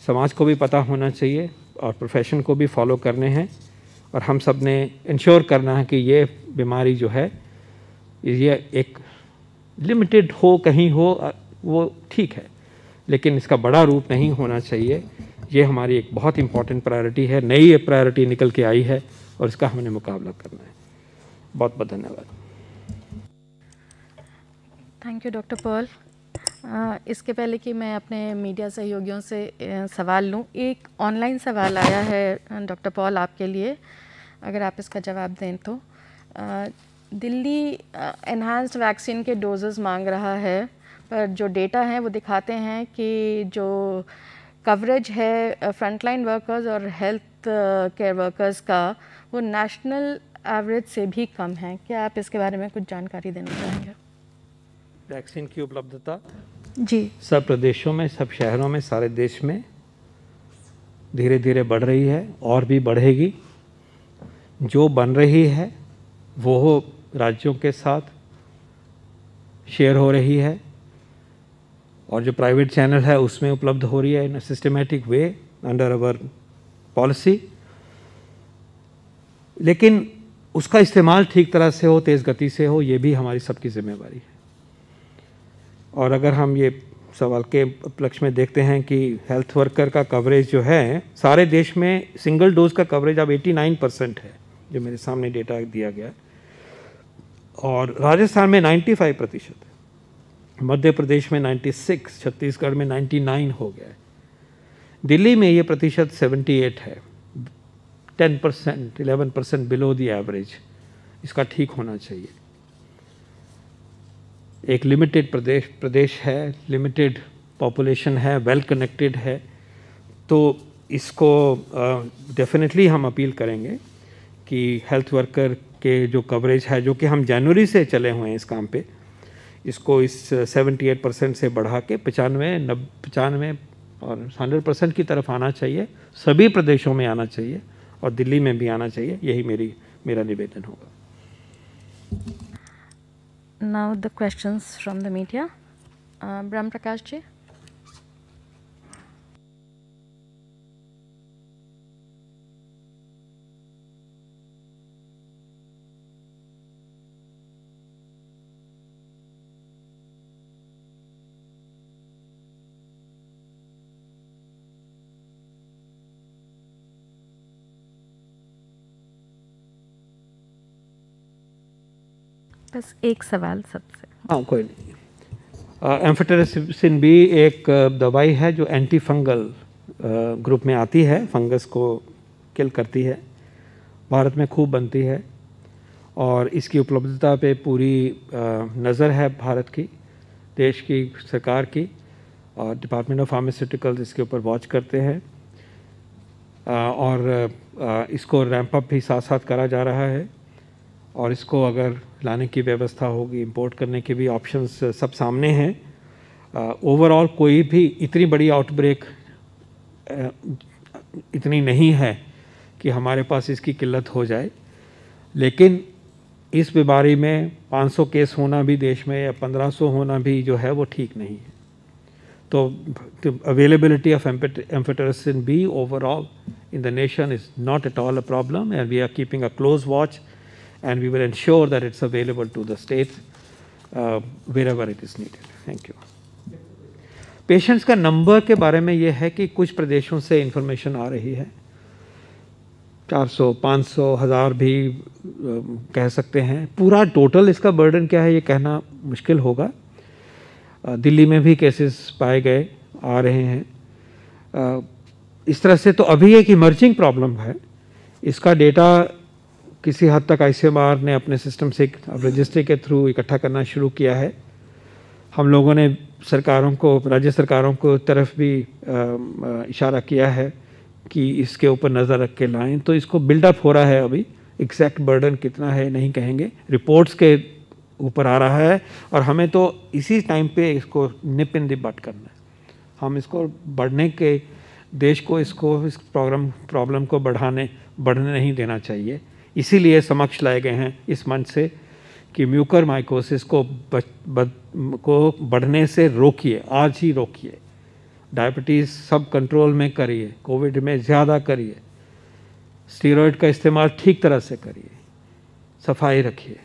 समाज को भी पता होना चाहिए और प्रोफेशन को भी फॉलो करने हैं, और हम सब ने इंश्योर करना है कि ये बीमारी जो है ये एक लिमिटेड हो, कहीं हो वो ठीक है, लेकिन इसका बड़ा रूप नहीं होना चाहिए। ये हमारी एक बहुत इंपॉर्टेंट प्रायोरिटी है, नई ये प्रायोरिटी निकल के आई है, और इसका हमने मुकाबला करना है। बहुत बहुत धन्यवाद। Thank you doctor Paul. इसके पहले कि मैं अपने मीडिया सहयोगियों से सवाल लूं, एक ऑनलाइन सवाल आया है डॉक्टर पॉल आपके लिए, अगर आप इसका जवाब दें तो। दिल्ली एनहांस्ड वैक्सीन के डोजेस मांग रहा है, पर जो डेटा हैं वो दिखाते हैं कि जो कवरेज है फ्रंटलाइन वर्कर्स और हेल्थ केयर वर्कर्स का, वो नेशनल एवरेज से भी कम है। क्या आप इसके बारे में कुछ जानकारी देना चाहेंगे? वैक्सीन की उपलब्धता जी सब प्रदेशों में, सब शहरों में, सारे देश में धीरे धीरे बढ़ रही है और भी बढ़ेगी। जो बन रही है वो राज्यों के साथ शेयर हो रही है, और जो प्राइवेट चैनल है उसमें उपलब्ध हो रही है in systematic way under our policy. लेकिन उसका इस्तेमाल ठीक तरह से हो, तेज़ गति से हो, ये भी हमारी सबकी जिम्मेवारी है। और अगर हम ये सवाल के उपलक्ष्य में देखते हैं कि हेल्थ वर्कर का कवरेज जो है सारे देश में सिंगल डोज का कवरेज अब 89% है, जो मेरे सामने डेटा दिया गया है, और राजस्थान में 95%, मध्य प्रदेश में 96, छत्तीसगढ़ में 99 हो गया है, दिल्ली में ये प्रतिशत 78 है, 10%, 11% बिलो द एवरेज। इसका ठीक होना चाहिए। एक लिमिटेड प्रदेश है, लिमिटेड पॉपुलेशन है, वेल कनेक्टेड है, तो इसको डेफिनेटली हम अपील करेंगे कि हेल्थ वर्कर के जो कवरेज है, जो कि हम जनवरी से चले हुए हैं इस काम पे, इसको इस 78% से बढ़ा के 95 और 100% की तरफ आना चाहिए। सभी प्रदेशों में आना चाहिए और दिल्ली में भी आना चाहिए। यही मेरा निवेदन होगा। Now the questions from the media. Brahm Prakash ji. बस एक सवाल सबसे। हाँ, कोई नहीं। एम्फेटेरिसिन भी एक दवाई है जो एंटी फंगल ग्रुप में आती है, फंगस को किल करती है, भारत में खूब बनती है और इसकी उपलब्धता पे पूरी नज़र है भारत की, देश की सरकार की, और डिपार्टमेंट ऑफ फार्मास्यूटिकल्स इसके ऊपर वॉच करते हैं और इसको रैंप अप भी साथ साथ करा जा रहा है और इसको अगर लाने की व्यवस्था होगी, इंपोर्ट करने के भी ऑप्शंस सब सामने हैं। ओवरऑल कोई भी इतनी बड़ी आउटब्रेक इतनी नहीं है कि हमारे पास इसकी किल्लत हो जाए, लेकिन इस बीमारी में 500 केस होना भी देश में या 1500 होना भी जो है वो ठीक नहीं है। तो availability of amphotericin B overall in the nation is not at all a problem, and we are keeping a close watch, and we will ensure that it's available to the states wherever it is needed. Thank you. Patients का नंबर के बारे में ये है कि कुछ प्रदेशों से इंफॉर्मेशन आ रही है, 400, 500, 1000 भी कह सकते हैं। पूरा टोटल इसका बर्डन क्या है ये कहना मुश्किल होगा। दिल्ली में भी केसेस पाए गए, आ रहे हैं। इस तरह से तो अभी एक इमर्जिंग प्रॉब्लम है। इसका डेटा किसी हद तक ICMR ने अपने सिस्टम से रजिस्ट्री के थ्रू इकट्ठा करना शुरू किया है। हम लोगों ने सरकारों को, राज्य सरकारों को तरफ भी इशारा किया है कि इसके ऊपर नज़र रख के लाएं। तो इसको बिल्डअप हो रहा है। अभी एग्जैक्ट बर्डन कितना है नहीं कहेंगे, रिपोर्ट्स के ऊपर आ रहा है और हमें तो इसी टाइम पे इसको निप इन द बट करना है। हम इसको बढ़ने के, देश को इसको इस प्रॉब्लम को बढ़ने नहीं देना चाहिए। इसीलिए समक्ष लाए गए हैं इस मंच से कि म्यूकर माइकोसिस को बढ़ने से रोकिए, आज ही रोकिए। डायबिटीज़ सब कंट्रोल में करिए, कोविड में ज़्यादा करिए, स्टीरॉयड का इस्तेमाल ठीक तरह से करिए, सफाई रखिए,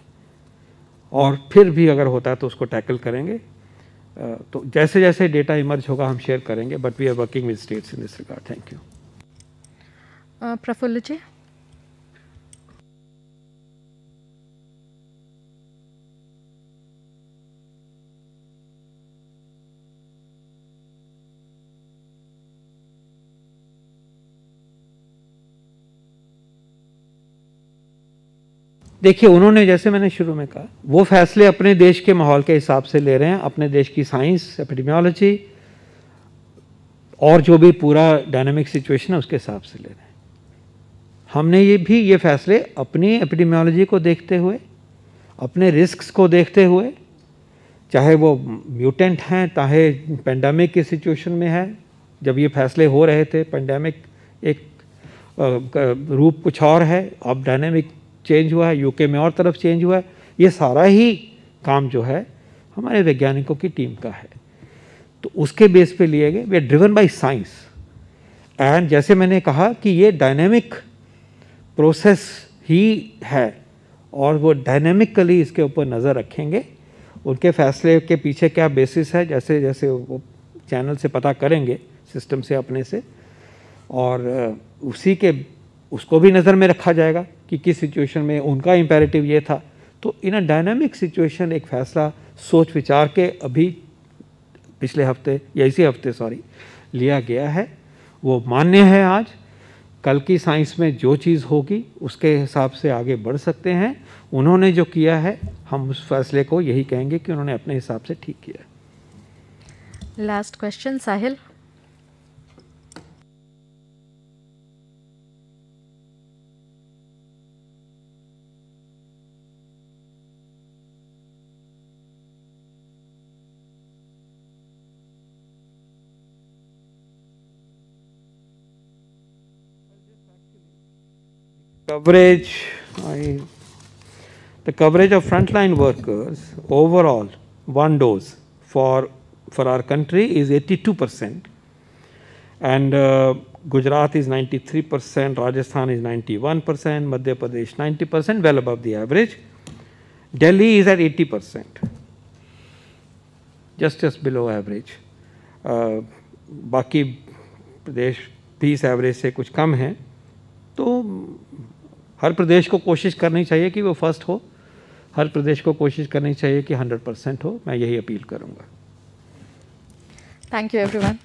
और फिर भी अगर होता है तो उसको टैकल करेंगे। तो जैसे जैसे डेटा इमर्ज होगा हम शेयर करेंगे, but we are working with states in this regard. Thank you. Praphull ji. देखिए, उन्होंने, जैसे मैंने शुरू में कहा, वो फैसले अपने देश के माहौल के हिसाब से ले रहे हैं, अपने देश की साइंस, एपिडेमियोलॉजी और जो भी पूरा डायनामिक सिचुएशन है उसके हिसाब से ले रहे हैं। हमने ये फैसले अपनी एपिडेमियोलॉजी को देखते हुए, अपने रिस्क्स को देखते हुए, चाहे वो म्यूटेंट हैं, चाहे पेंडेमिक की सिचुएशन में है। जब ये फैसले हो रहे थे, पेंडेमिक एक रूप कुछ और है, अब डायनामिक चेंज हुआ है, यूके में और तरफ चेंज हुआ है। ये सारा ही काम जो है हमारे वैज्ञानिकों की टीम का है, तो उसके बेस पे लिए गए। We are driven by science, and जैसे मैंने कहा कि ये डायनेमिक प्रोसेस ही है और वो डायनेमिकली इसके ऊपर नज़र रखेंगे। उनके फैसले के पीछे क्या बेसिस है, जैसे जैसे वो चैनल से पता करेंगे, सिस्टम से अपने से, और उसको भी नज़र में रखा जाएगा कि किस सिचुएशन में उनका इम्पेरेटिव ये था। तो इन अ डायनामिक सिचुएशन एक फ़ैसला सोच विचार के अभी पिछले हफ्ते या इसी हफ्ते लिया गया है, वो मान्य है। आज कल की साइंस में जो चीज़ होगी उसके हिसाब से आगे बढ़ सकते हैं। उन्होंने जो किया है, हम उस फैसले को यही कहेंगे कि उन्होंने अपने हिसाब से ठीक किया है। Last question, Sahil. The coverage of frontline workers overall, one dose for our country is 82%, and Gujarat is 93%, Rajasthan is 91%, Madhya Pradesh 90%, well above the average. Delhi is at 80%, just below average. बाकी प्रदेश भी इस एवरेज से कुछ कम है। तो हर प्रदेश को कोशिश करनी चाहिए कि वो फर्स्ट हो, हर प्रदेश को कोशिश करनी चाहिए कि 100% हो। मैं यही अपील करूँगा। Thank you everyone.